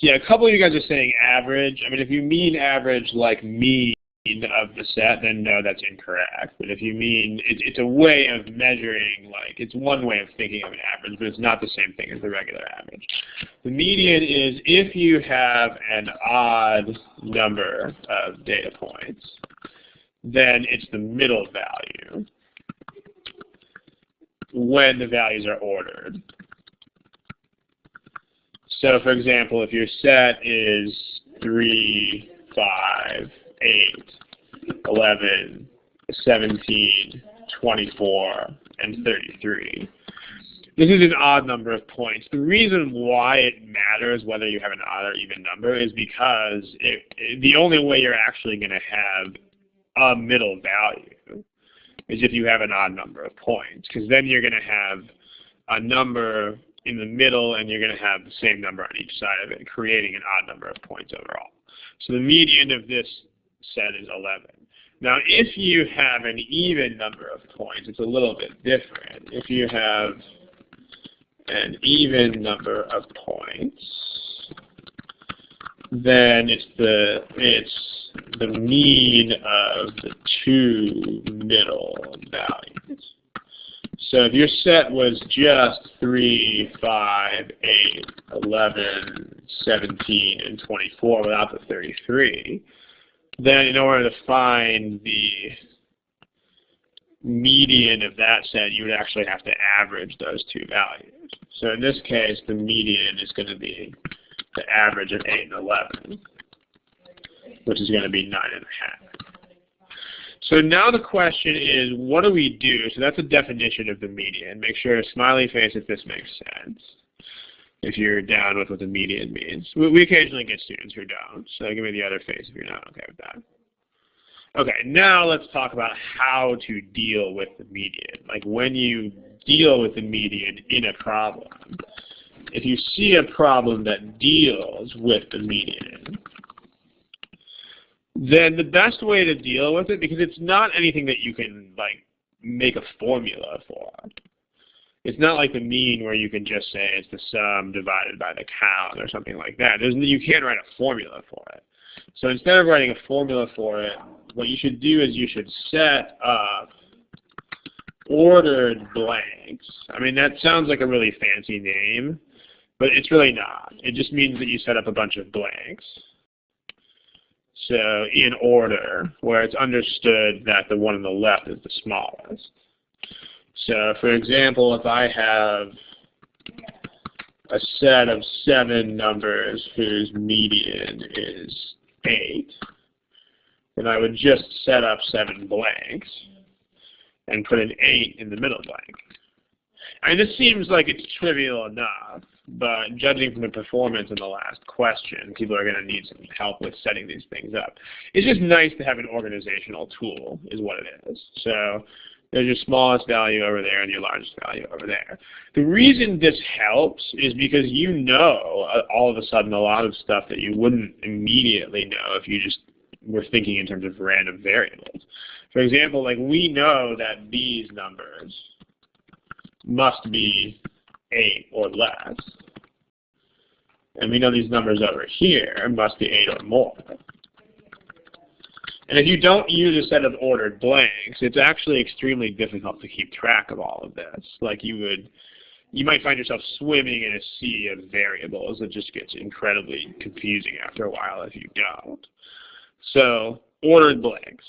Yeah, a couple of you guys are saying average. I mean, if you mean average like mean of the set, then no, that's incorrect. But if you mean, it's a way of measuring, like, it's one way of thinking of an average, but it's not the same thing as the regular average. The median is if you have an odd number of data points, then it's the middle value when the values are ordered. So, for example, if your set is 3, 5, 8, 11, 17, 24, and 33. This is an odd number of points. The reason why it matters whether you have an odd or even number is because the only way you're actually going to have a middle value is if you have an odd number of points, because then you're going to have a number in the middle and you're going to have the same number on each side of it, creating an odd number of points overall. So the median of this set is 11. Now, if you have an even number of points, it's a little bit different. If you have an even number of points, then it's the mean of the two middle values. So if your set was just 3, 5, 8, 11, 17, and 24 without the 33, then in order to find the median of that set, you would actually have to average those two values. So in this case, the median is going to be the average of 8 and 11, which is going to be 9.5. So now the question is, what do we do? So that's a definition of the median. Make sure smiley face if this makes sense, if you're down with what the median means. We occasionally get students who don't, so give me the other face if you're not okay with that. Okay, now let's talk about how to deal with the median. Like when you deal with the median in a problem. If you see a problem that deals with the median, then the best way to deal with it, because it's not anything that you can like make a formula for. It's not like the mean where you can just say it's the sum divided by the count or something like that. You can't write a formula for it. So instead of writing a formula for it, what you should do is you should set up ordered blanks. I mean, that sounds like a really fancy name, but it's really not. It just means that you set up a bunch of blanks. So in order, where it's understood that the one on the left is the smallest. So for example, if I have a set of 7 numbers whose median is 8, then I would just set up 7 blanks and put an 8 in the middle blank. I mean, this seems like it's trivial enough, but judging from the performance in the last question, people are going to need some help with setting these things up. It's just nice to have an organizational tool, is what it is. So there's your smallest value over there and your largest value over there. The reason this helps is because you know all of a sudden a lot of stuff that you wouldn't immediately know if you just were thinking in terms of random variables. For example, like we know that these numbers must be 8 or less. And we know these numbers over here must be 8 or more. And if you don't use a set of ordered blanks, it's actually extremely difficult to keep track of all of this. Like you might find yourself swimming in a sea of variables that just gets incredibly confusing after a while if you don't. So, ordered blanks.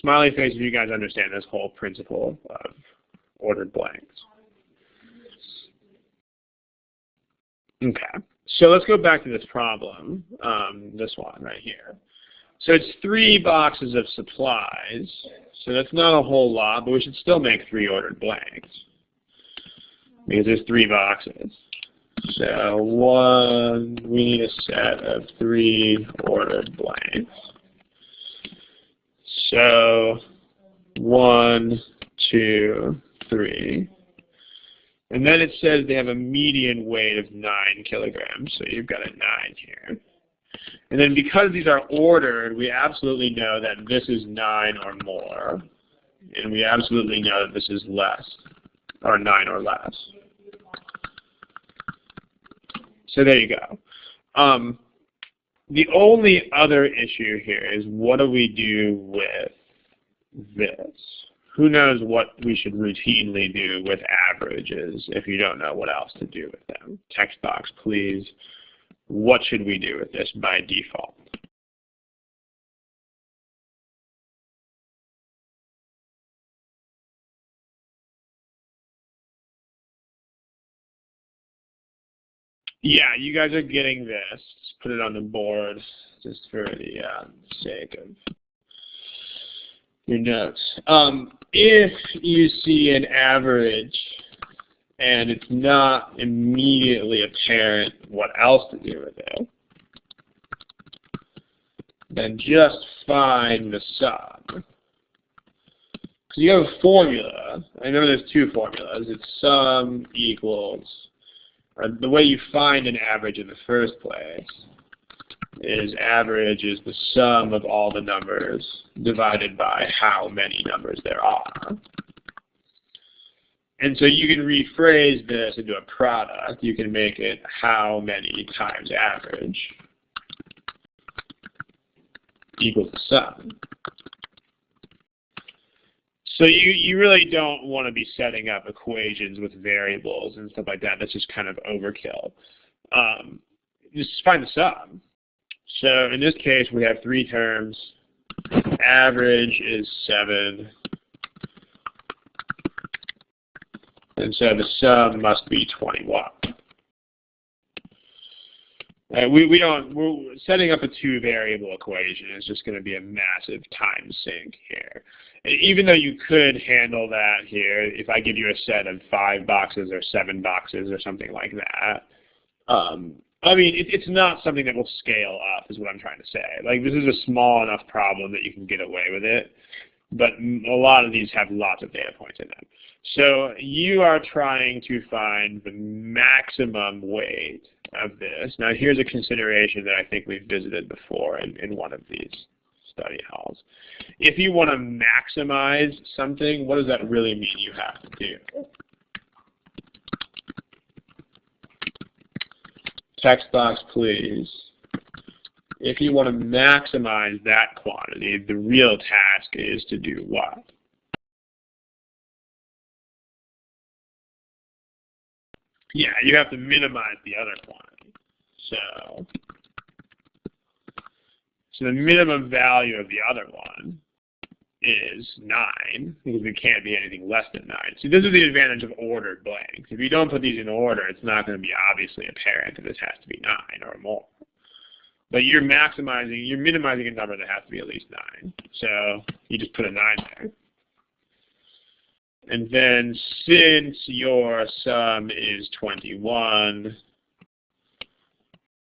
Smiley face if you guys understand this whole principle of ordered blanks. Okay, so let's go back to this problem, this one right here. So it's 3 boxes of supplies, so that's not a whole lot, but we should still make 3 ordered blanks, because there's 3 boxes. So we need a set of 3 ordered blanks. So 1, 2, 3. And then it says they have a median weight of 9 kilograms, so you've got a 9 here. And then because these are ordered, we absolutely know that this is 9 or more. And we absolutely know that this is less, or 9 or less. So there you go. The only other issue here is what do we do with this? Who knows what we should routinely do with averages if you don't know what else to do with them? Text box, please. What should we do with this by default? Yeah, you guys are getting this. Let's put it on the board just for the sake of your notes. If you see an average and it's not immediately apparent what else to do with it, then just find the sum. Because you have a formula. I know there's two formulas. It's sum equals, or the way you find an average in the first place is average is the sum of all the numbers divided by how many numbers there are. And so you can rephrase this into a product. You can make it how many times average equals the sum. So you really don't want to be setting up equations with variables and stuff like that. That's just kind of overkill. Just find the sum. So in this case, we have three terms. Average is 7. And so the sum must be 21. We're setting up a two-variable equation is just going to be a massive time sink here. And even though you could handle that here, if I give you a set of 5 boxes or 7 boxes or something like that, I mean, it's not something that will scale up is what I'm trying to say. Like, this is a small enough problem that you can get away with it, but a lot of these have lots of data points in them. So you are trying to find the maximum weight of this. Now here's a consideration that I think we've visited before in one of these study halls. If you want to maximize something, what does that really mean you have to do? Text box, please. If you want to maximize that quantity, the real task is to do what? Yeah, you have to minimize the other quantity. So the minimum value of the other one is 9, because it can't be anything less than 9. So this is the advantage of ordered blanks. If you don't put these in order, it's not going to be obviously apparent that this has to be 9 or more. But you're minimizing a number that has to be at least 9. So you just put a 9 there. And then since your sum is 21,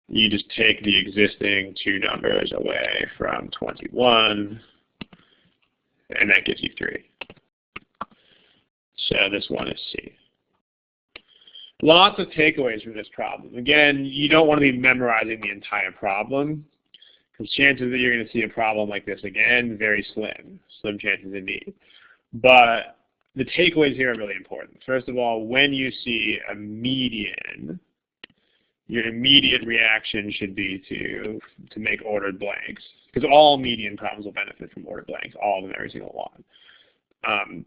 you just take the existing 2 numbers away from 21, and that gives you 3. So this one is C. Lots of takeaways from this problem. Again, you don't want to be memorizing the entire problem, because chances that you're going to see a problem like this again, very slim. Slim chances indeed. But the takeaways here are really important. First of all, when you see a median, your immediate reaction should be to make ordered blanks, because all median problems will benefit from ordered blanks, all of them, every single one.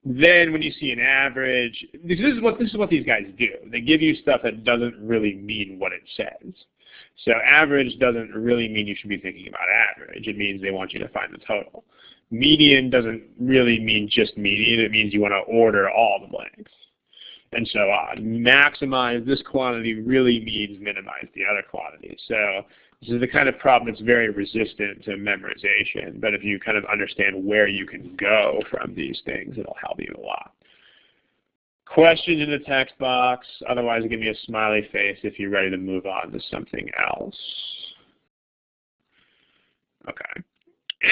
Then when you see an average, this is what these guys do. They give you stuff that doesn't really mean what it says. So average doesn't really mean you should be thinking about average. It means they want you to find the total. Median doesn't really mean just median. It means you want to order all the blanks, and so on. Maximize this quantity really means minimize the other quantity. So this is the kind of problem that's very resistant to memorization, but if you kind of understand where you can go from these things, it'll help you a lot. Questions in the text box, otherwise give me a smiley face if you're ready to move on to something else. Okay.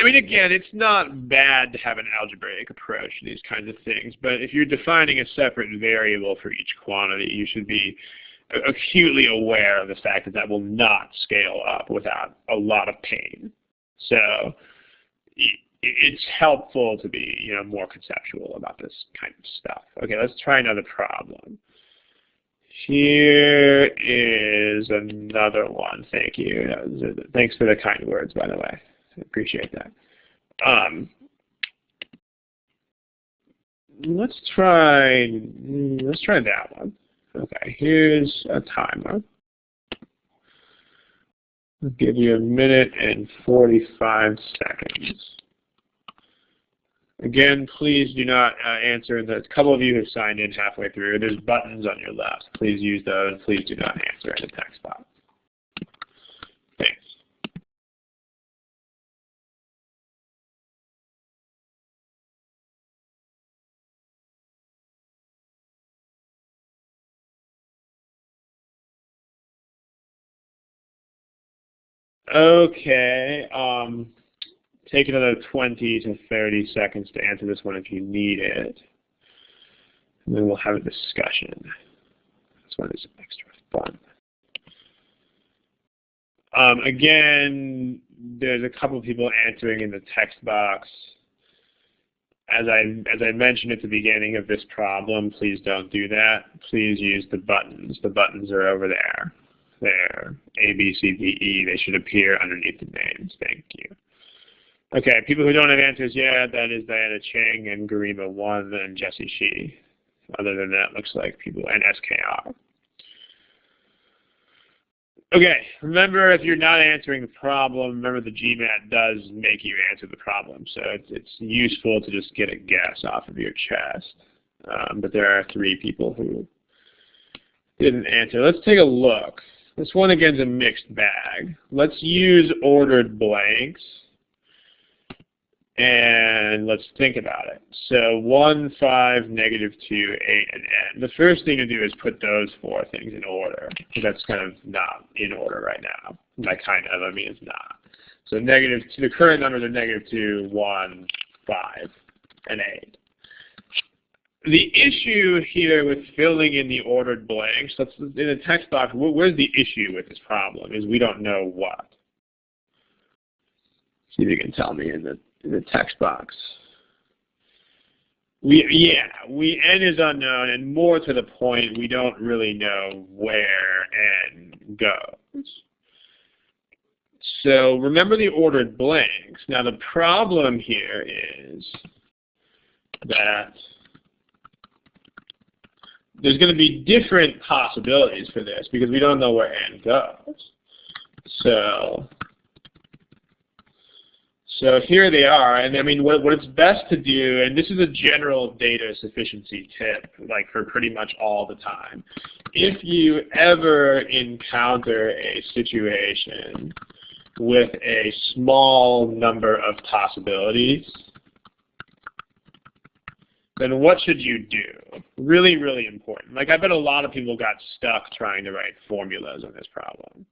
I mean, again, it's not bad to have an algebraic approach to these kinds of things, but if you're defining a separate variable for each quantity, you should be acutely aware of the fact that that will not scale up without a lot of pain. So it's helpful to be more conceptual about this kind of stuff. Okay, let's try another problem. Here is another one. Thank you. Thanks for the kind words, by the way. I appreciate that. Let's try that one. Okay, here's a timer. I'll give you 1 minute and 45 seconds. Again, please do not answer. A couple of you have signed in halfway through. There's buttons on your left. Please use those. Please do not answer in the text box. Thanks. Okay. Take another 20 to 30 seconds to answer this one if you need it. And then we'll have a discussion. This one is extra fun. Again, there's a couple of people answering in the text box. As I mentioned at the beginning of this problem, please don't do that. Please use the buttons. The buttons are over there. There, A, B, C, D, E. They should appear underneath the names. Thank you. Okay, people who don't have answers yet, that is Diana Chang and Garima 1 and Jesse Shi. Other than that, looks like people, and SKR. Okay, remember if you're not answering the problem, remember the GMAT does make you answer the problem. So it's useful to just get a guess off of your chest. But there are 3 people who didn't answer. Let's take a look. This one again is a mixed bag. Let's use ordered blanks. And let's think about it. So 1, 5, -2, 8, and n. The first thing to do is put those 4 things in order. That's kind of not in order right now. By kind of, I mean it's not. So -2, the current numbers are -2, 1, 5, and 8. The issue here with filling in the ordered blanks, in the text box, where's the issue with this problem is we don't know what. See if you can tell me in the text box. N is unknown, and more to the point, we don't really know where n goes. So remember the ordered blanks. Now the problem here is that there's going to be different possibilities for this because we don't know where n goes. So here they are, and I mean what it's best to do, and this is a general data sufficiency tip, like for pretty much all the time. If you ever encounter a situation with a small number of possibilities, then what should you do? Really, really important. Like I bet a lot of people got stuck trying to write formulas on this problem.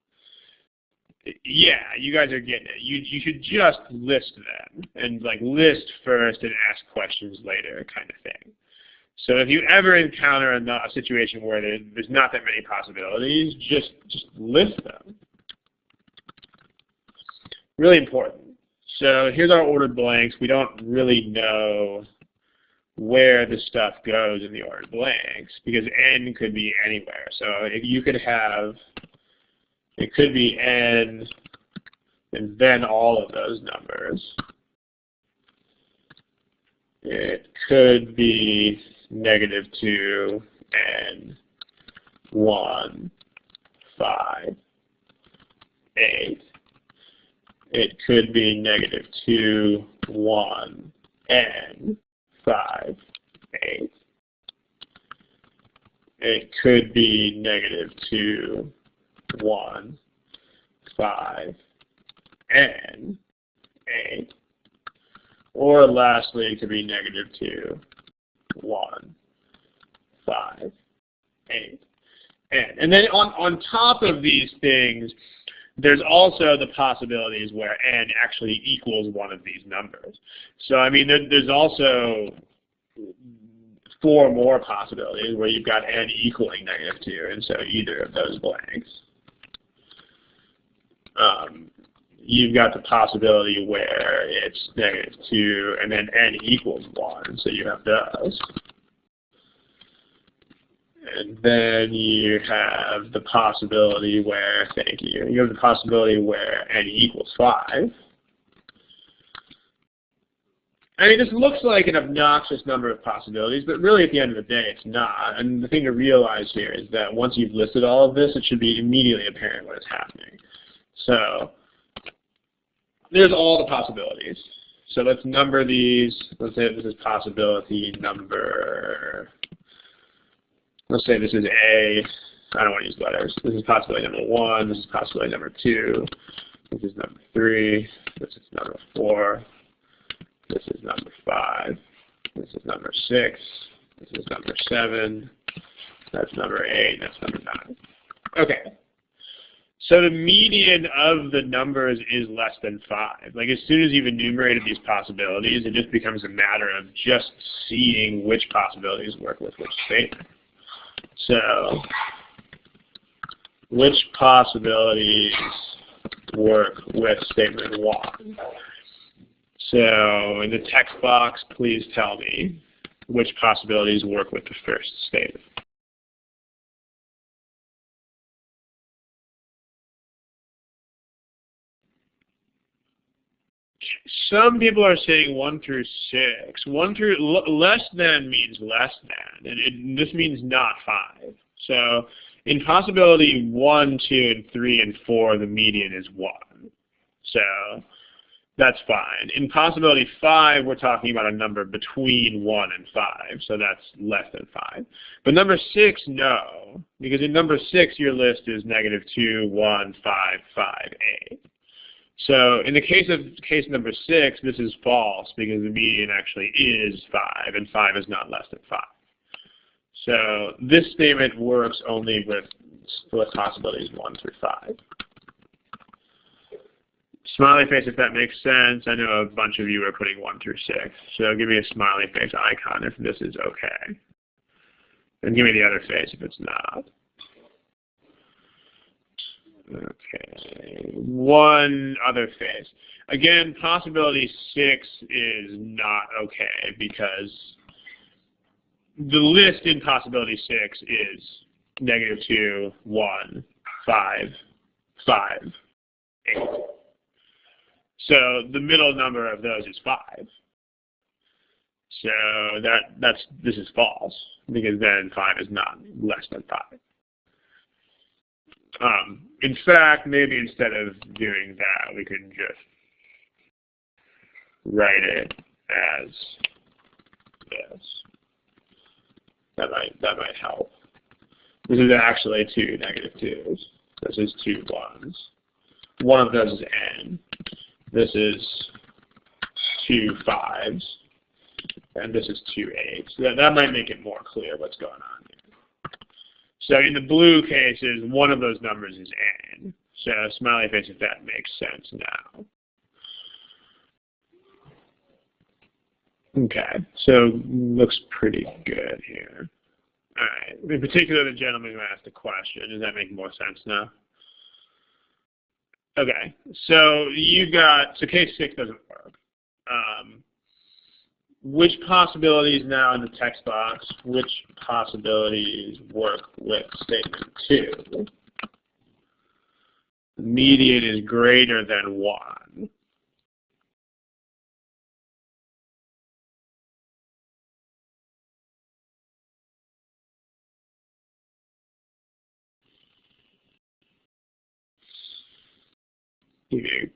Yeah, you guys are getting it. You should just list them and like list first and ask questions later kind of thing. So if you ever encounter a situation where there's not that many possibilities, just list them. Really important. So here's our ordered blanks. We don't really know where the stuff goes in the ordered blanks because n could be anywhere. So if you could have, it could be n and then all of those numbers. It could be -2 n 1 5 8. It could be -2 1 n 5 8. It could be -2 1 5 n 8. Or lastly, it could be -2 1 5 8 n. And then on top of these things, there's also the possibilities where n actually equals one of these numbers. So I mean, there's also 4 more possibilities where you've got n equaling -2, and so either of those blanks. You've got the possibility where it's -2 and then n equals 1, so you have those. And then you have the possibility where, thank you, you have the possibility where n equals 5. I mean, this looks like an obnoxious number of possibilities, but really at the end of the day, it's not. And the thing to realize here is that once you've listed all of this, it should be immediately apparent what is happening. So there's all the possibilities. So let's number these. Let's say this is possibility number, let's say this is A. I don't want to use letters. This is possibility number 1. This is possibility number 2. This is number 3. This is number 4. This is number 5. This is number 6. This is number 7. That's number 8. That's number 9. Okay. So the median of the numbers is less than 5. Like as soon as you've enumerated these possibilities, it just becomes a matter of just seeing which possibilities work with which statement. So which possibilities work with statement 1? So in the text box, please tell me which possibilities work with the first statement. Some people are saying 1 through 6. 1 through less than means less than, and this means not 5. So in possibility 1, 2, and 3, and 4, the median is 1. So that's fine. In possibility 5, we're talking about a number between 1 and 5, so that's less than 5. But number 6, no, because in number 6, your list is -2, 1, 5, 5, 8. So in the case number 6, this is false because the median actually is 5, and 5 is not less than 5. So this statement works only with possibilities 1 through 5. Smiley face if that makes sense. I know a bunch of you are putting 1 through 6. So give me a smiley face icon if this is okay. And give me the other face if it's not. Okay. One other face. Again, possibility 6 is not okay because the list in possibility 6 is -2, 1, 5, 5, 8. So the middle number of those is 5. So this is false because then 5 is not less than 5. In fact, maybe instead of doing that, we could just write it as this. That might help. This is actually 2 -2s. This is 2 1s. One of those is n. This is 2 5s, and this is 2 8s. That might make it more clear what's going on here. So in the blue cases, one of those numbers is n. So smiley face if that makes sense now. Okay, so looks pretty good here. All right, in particular the gentleman who asked the question, does that make more sense now? Okay, so so case 6 doesn't work. Which possibilities now in the text box, which possibilities work with statement 2? The median is greater than 1.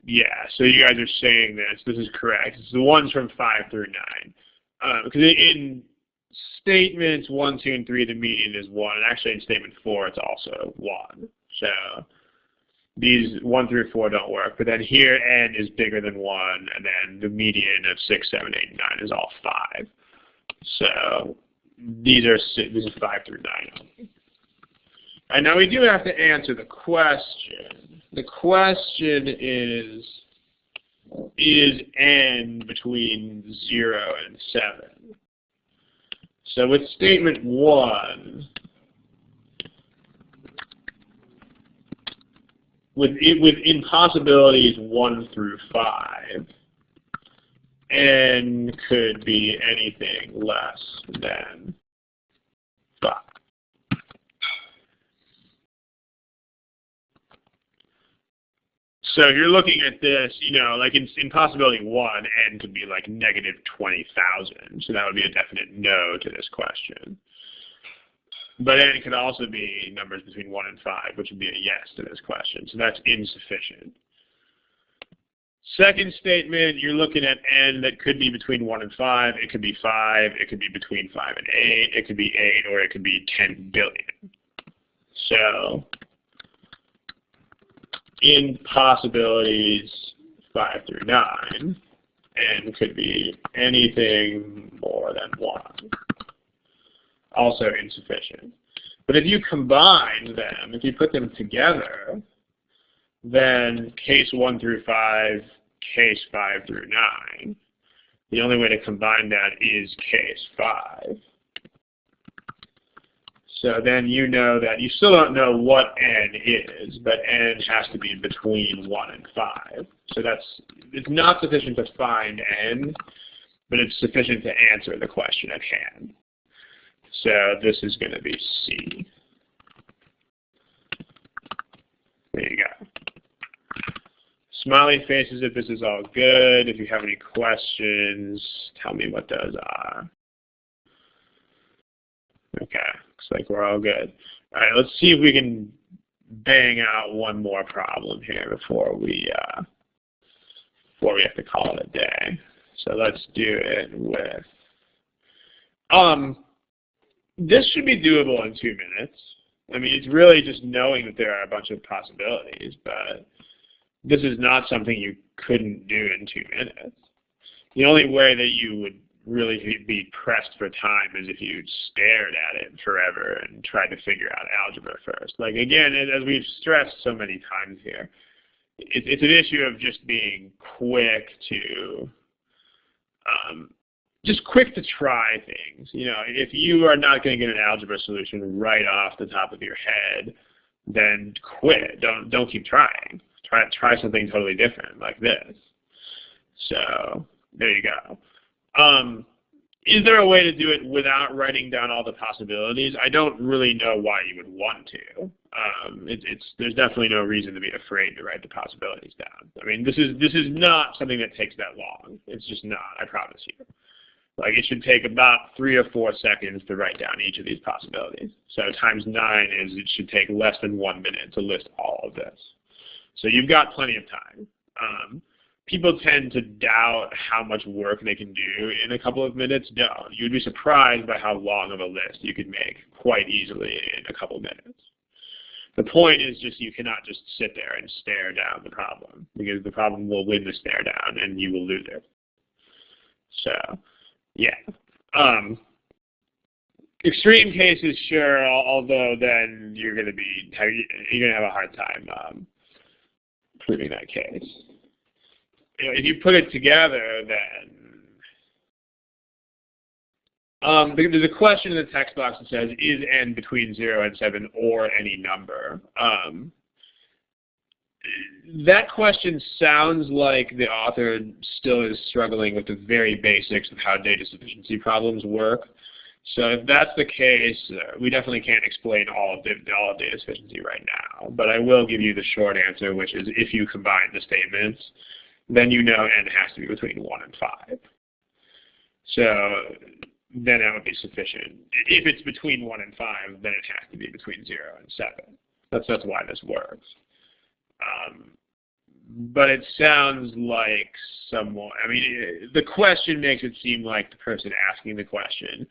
Yeah, so you guys are saying this. This is correct. It's the ones from 5 through 9. Because in statements 1, 2, and 3, the median is 1. And actually in statement 4, it's also 1. So these 1 through 4 don't work. But then here, n is bigger than 1. And then the median of 6, 7, 8, and 9 is all 5. So this is 5 through 9 only. And now we do have to answer the question. The question is n between 0 and 7? So with statement 1, with impossibilities 1 through 5, n could be anything less than 5. So if you're looking at this, like in possibility 1, n could be like negative 20,000. So that would be a definite no to this question. But n could also be numbers between 1 and 5, which would be a yes to this question. So that's insufficient. Second statement, you're looking at n that could be between 1 and 5. It could be 5. It could be between 5 and 8. It could be 8, or it could be 10 billion. So in possibilities 5 through 9, n could be anything more than 1. Also insufficient. But if you combine them, if you put them together, then case 1 through 5, case 5 through 9, the only way to combine that is case 5. So then you know that you still don't know what n is, but n has to be between 1 and 5. So it's not sufficient to find n, but it's sufficient to answer the question at hand. So this is going to be C. There you go. Smiley faces if this is all good. If you have any questions, tell me what those are. Okay, looks like we're all good. All right, let's see if we can bang out one more problem here before we have to call it a day. So let's do it with this should be doable in 2 minutes. I mean, it's really just knowing that there are a bunch of possibilities, but this is not something you couldn't do in 2 minutes. The only way that you would really be pressed for time is if you stared at it forever and tried to figure out algebra first. Like, again, as we've stressed so many times here, it's an issue of just being quick to try things. If you are not going to get an algebra solution right off the top of your head, then quit. Don't keep trying. Try something totally different like this. So there you go. Is there a way to do it without writing down all the possibilities? I don't really know why you would want to. There's definitely no reason to be afraid to write the possibilities down. I mean, this is not something that takes that long. It's just not, I promise you. Like, it should take about 3 or 4 seconds to write down each of these possibilities. So times 9 is it should take less than 1 minute to list all of this. So you've got plenty of time. People tend to doubt how much work they can do in a couple of minutes. No, you'd be surprised by how long of a list you could make quite easily in a couple of minutes. The point is just you cannot just sit there and stare down the problem, because the problem will win the stare down and you will lose it. So, yeah. Extreme cases, sure, although then you're going to have a hard time proving that case. If you put it together, then there's a question in the text box that says, is n between 0 and 7 or any number? That question sounds like the author still is struggling with the very basics of how data sufficiency problems work. So if that's the case, we definitely can't explain all of data sufficiency right now. But I will give you the short answer, which is if you combine the statements, then you know n has to be between 1 and 5. So then that would be sufficient. If it's between 1 and 5, then it has to be between 0 and 7. That's why this works. But it sounds like the question makes it seem like the person asking the question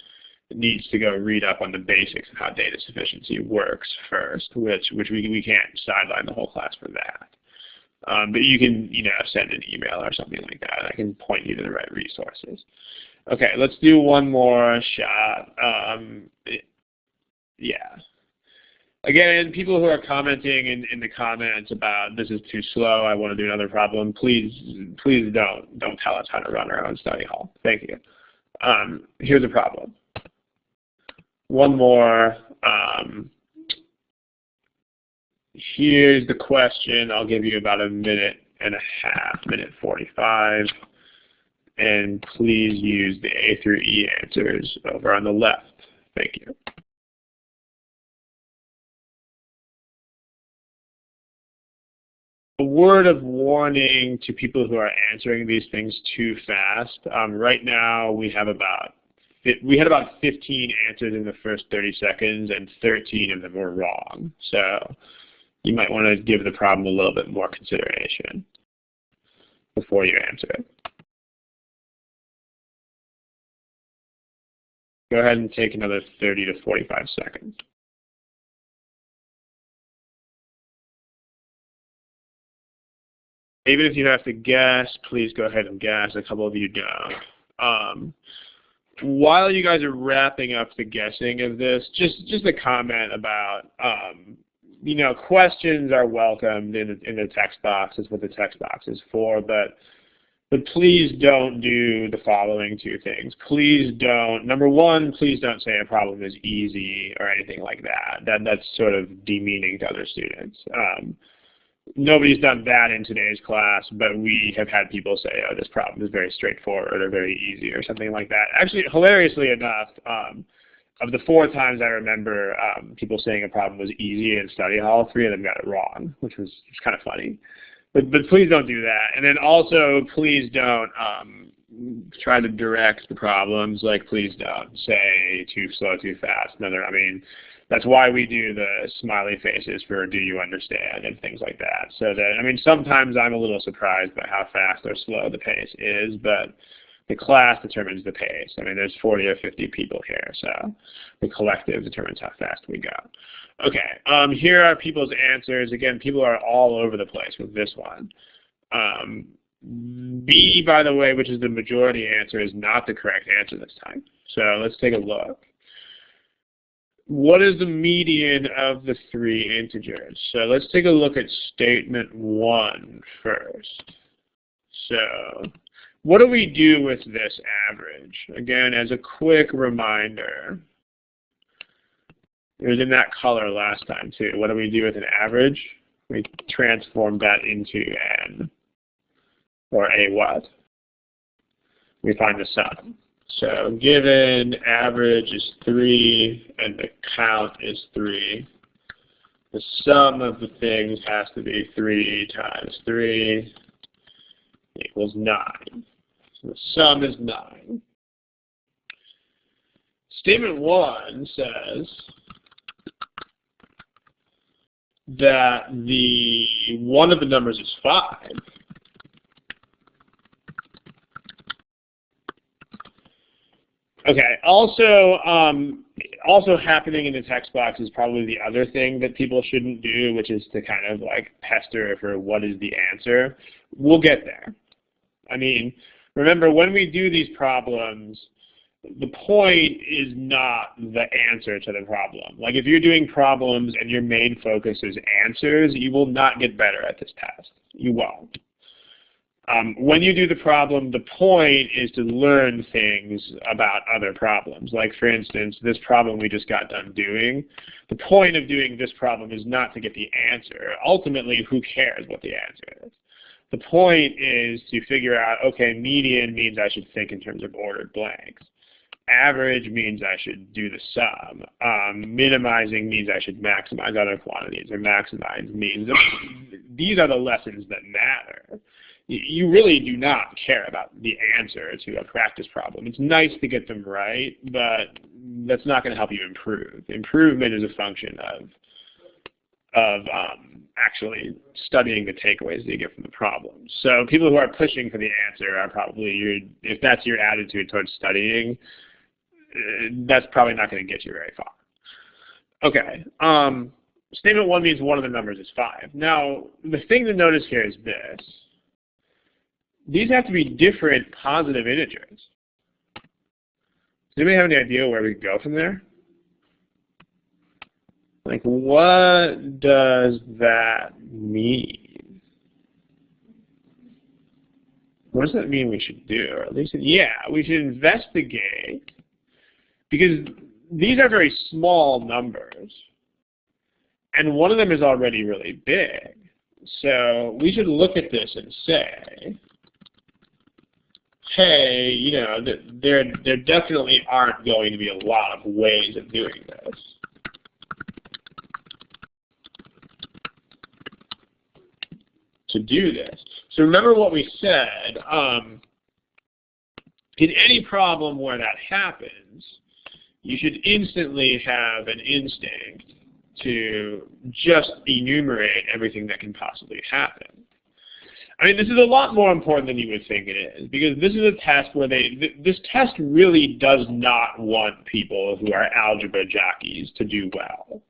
needs to go read up on the basics of how data sufficiency works first, which we can't sideline the whole class for that. But you can, send an email or something like that. I can point you to the right resources. Okay, let's do one more shot. Yeah. Again, people who are commenting in the comments about this is too slow, I want to do another problem, please don't tell us how to run our own study hall. Thank you. Here's a problem. One more. Here's the question. I'll give you about 1.5 minutes, 1:45. And please use the A through E answers over on the left. Thank you. a word of warning to people who are answering these things too fast. Right now we had about 15 answers in the first 30 seconds, and 13 of them were wrong. So you might want to give the problem a little bit more consideration before you answer it. Go ahead and take another 30 to 45 seconds. Even if you have to guess, please go ahead and guess. A couple of you don't. While you guys are wrapping up the guessing of this, just a comment about, you know, questions are welcomed in the text box. Is what the text box is for, but please don't do the following two things. Please don't, number one, please don't say a problem is easy or anything like that. That's sort of demeaning to other students. Nobody's done that in today's class, but we have had people say, oh, this problem is very straightforward or very easy or something like that. Actually, hilariously enough, of the 4 times I remember people saying a problem was easy in study hall, 3 of them got it wrong, which was kind of funny. But please don't do that. And then also, please don't try to direct the problems. Like, please don't say too slow, too fast. I mean, that's why we do the smiley faces for do you understand and things like that. So that, I mean, sometimes I'm a little surprised by how fast or slow the pace is, but the class determines the pace. I mean, there's 40 or 50 people here, so the collective determines how fast we go. Okay, here are people's answers. Again, people are all over the place with this one. B, by the way, which is the majority answer, is not the correct answer this time. So let's take a look. What is the median of the 3 integers? So let's take a look at statement 1 first. So what do we do with this average? Again, as a quick reminder, it was in that color last time too. What do we do with an average? We transform that into n, or a what? We find the sum. So given average is 3 and the count is 3, the sum of the things has to be 3 times 3 equals 9. So the sum is 9. Statement 1 says that one of the numbers is 5. Okay, also happening in the text box is probably the other thing that people shouldn't do, which is to kind of like pester for what is the answer. We'll get there. I mean, remember, when we do these problems, the point is not the answer to the problem. Like, if you're doing problems and your main focus is answers, you will not get better at this test. You won't. When you do the problem, the point is to learn things about other problems. Like, for instance, this problem we just got done doing, the point of doing this problem is not to get the answer. Ultimately, who cares what the answer is? The point is to figure out, okay, median means I should think in terms of ordered blanks. Average means I should do the sum. Minimizing means I should maximize other quantities, or maximize means these are the lessons that matter. You really do not care about the answer to a practice problem. It's nice to get them right, but that's not going to help you improve. Improvement is a function of actually studying the takeaways that you get from the problem. So people who are pushing for the answer are probably, if that's your attitude towards studying, that's probably not going to get you very far. Okay. Statement 1 means one of the numbers is 5. Now, the thing to notice here is this. These have to be different positive integers. Does anybody have any idea where we go from there? Like, what does that mean? What does that mean we should do? Or at least, yeah, we should investigate, because these are very small numbers, and one of them is already really big. So we should look at this and say, hey, you know, there definitely aren't going to be a lot of ways of doing this. to do this. So remember what we said. In any problem where that happens, you should instantly have an instinct to just enumerate everything that can possibly happen. I mean, this is a lot more important than you would think it is, because this is a test where this test really does not want people who are algebra jockeys to do well.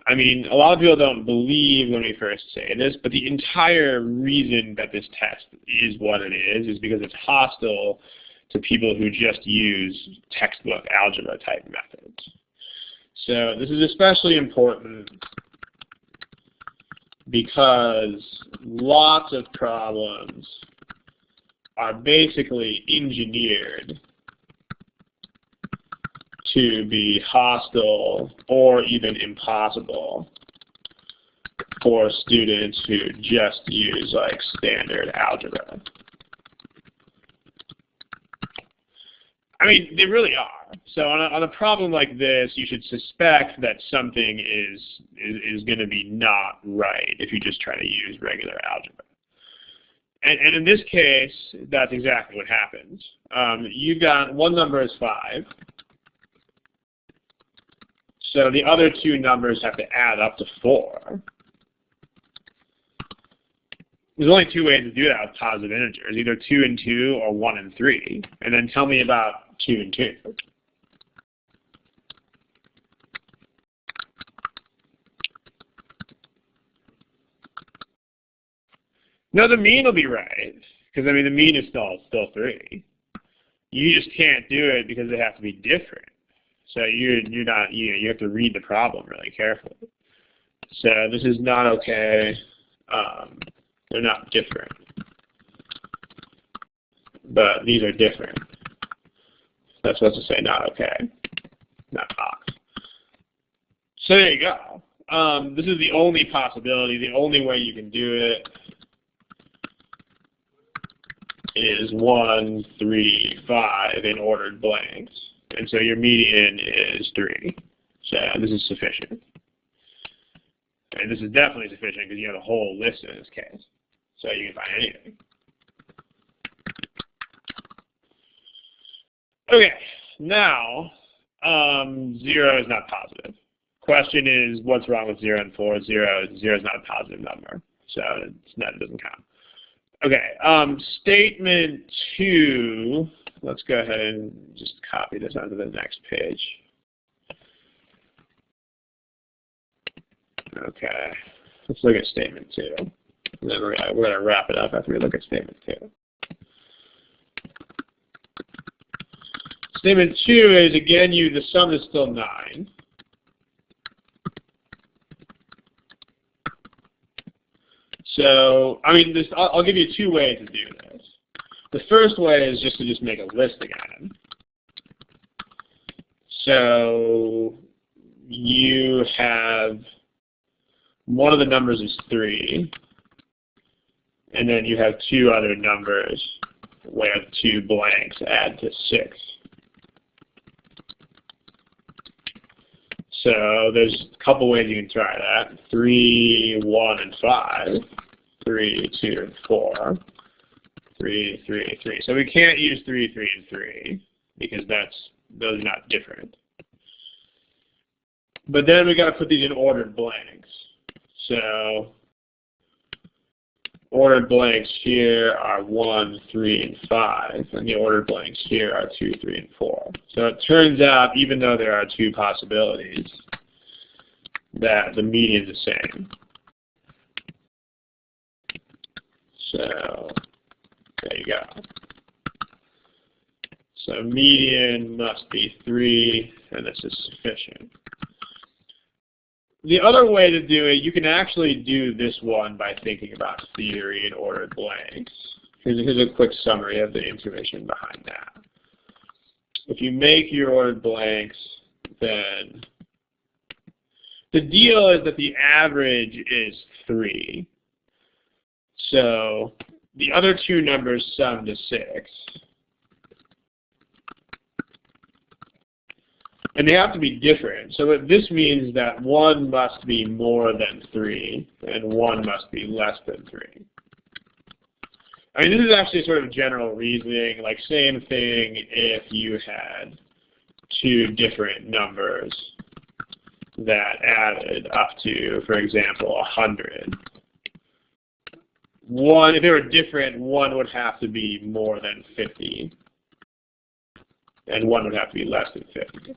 I mean, a lot of people don't believe when we first say this, but the entire reason that this test is what it is because it's hostile to people who just use textbook algebra type methods. So this is especially important because lots of problems are basically engineered to be hostile or even impossible for students who just use like standard algebra. I mean, they really are. So on a problem like this, you should suspect that something is going to be not right if you just try to use regular algebra. And in this case, that's exactly what happens. You've got one number is 5. So the other two numbers have to add up to 4. There's only two ways to do that with positive integers, either 2 and 2 or 1 and 3. And then tell me about 2 and 2. No, the mean will be right, because I mean the mean is still 3. You just can't do it because they have to be different. So you have to read the problem really carefully. So this is not okay. They're not different, but these are different. That's supposed to say not okay, not box. So there you go. This is the only possibility. The only way you can do it is 1, 3, 5 in ordered blanks. And so your median is 3. So this is sufficient. And this is definitely sufficient because you have a whole list in this case. So you can find anything. Okay, now 0 is not positive. Question is, what's wrong with 0 and 4? 0 is not a positive number. So it doesn't count. Okay, statement 2, let's go ahead and just copy this onto the next page. Okay, let's look at statement 2. And then we're going to wrap it up after we look at statement 2. Statement 2 is, again, the sum is still 9. So, I mean, I'll give you 2 ways to do this. The first way is just to make a list again. So you have one of the numbers is 3, and then you have 2 other numbers where 2 blanks add to 6. So there's a couple ways you can try that. 3, 1, and 5. 3, 2, and 4. 3, 3, 3. So we can't use 3, 3, and 3 because those are not different. But then we got to put these in ordered blanks. So ordered blanks here are 1, 3, and 5, and the ordered blanks here are 2, 3, and 4. So it turns out, even though there are 2 possibilities, that the median is the same. So there you go. So median must be 3, and this is sufficient. The other way to do it, you can actually do this one by thinking about theory and ordered blanks. Here's a quick summary of the information behind that. If you make your ordered blanks, then the deal is that the average is 3. So the other 2 numbers sum to 6. And they have to be different. So this means that 1 must be more than 3, and 1 must be less than 3. I mean, this is actually sort of general reasoning, like same thing if you had two different numbers that added up to, for example, 100. One, if they were different, one would have to be more than 50, and one would have to be less than 50.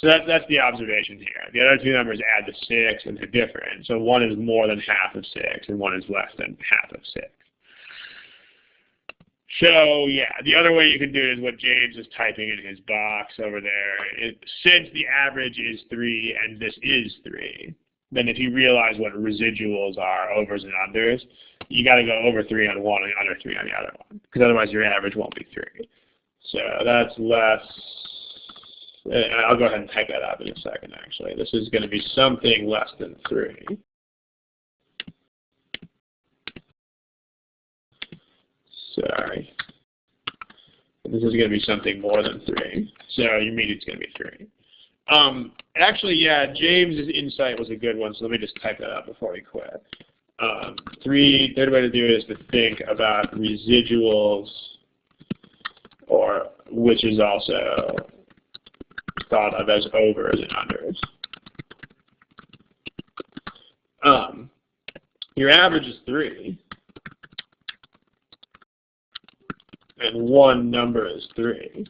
So that's the observation here. The other two numbers add to 6, and they're different. So one is more than half of 6, and one is less than half of 6. So yeah, the other way you can do it is what James is typing in his box over there. Since the average is 3 and this is 3, then if you realize what residuals are, overs and unders, you got to go over 3 on one and under 3 on the other one, because otherwise your average won't be 3. So that's less. I'll go ahead and type that up in a second, actually. This is going to be something less than 3. Sorry. This is going to be something more than 3. So your median's going to be 3. Actually, yeah, James's insight was a good one, so let me just type that up before we quit. Third way to do it is to think about residuals, or which is also thought of as overs and unders. Your average is 3, and one number is 3.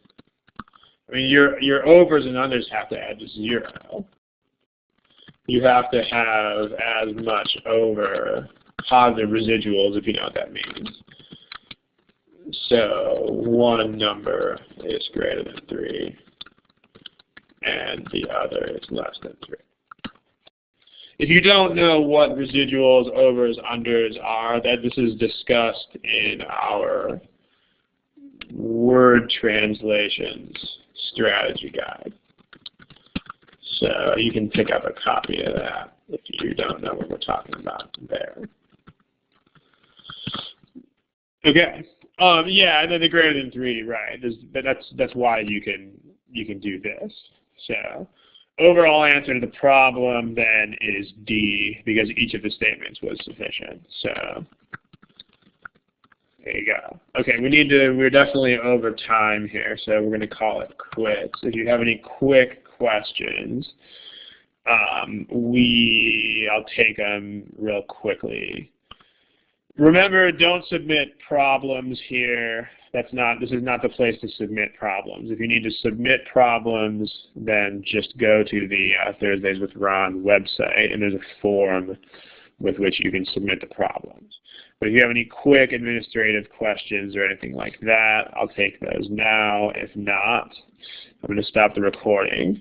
I mean, your overs and unders have to add to 0. You have to have as much over positive residuals, if you know what that means. So one number is greater than 3, and the other is less than 3. If you don't know what residuals, overs, unders are, that this is discussed in our word translations strategy guide. So you can pick up a copy of that if you don't know what we're talking about there. Okay. Yeah, and then the greater than 3, right? That's why you can do this. So overall answer to the problem then is D, because each of the statements was sufficient. So there you go. Okay, we're definitely over time here, so we're going to call it quits. If you have any quick questions, I'll take them real quickly. Remember, don't submit problems here. This is not the place to submit problems. If you need to submit problems, then just go to the Thursdays with Ron website, and there's a form with which you can submit the problems. But if you have any quick administrative questions or anything like that, I'll take those now. If not, I'm going to stop the recording.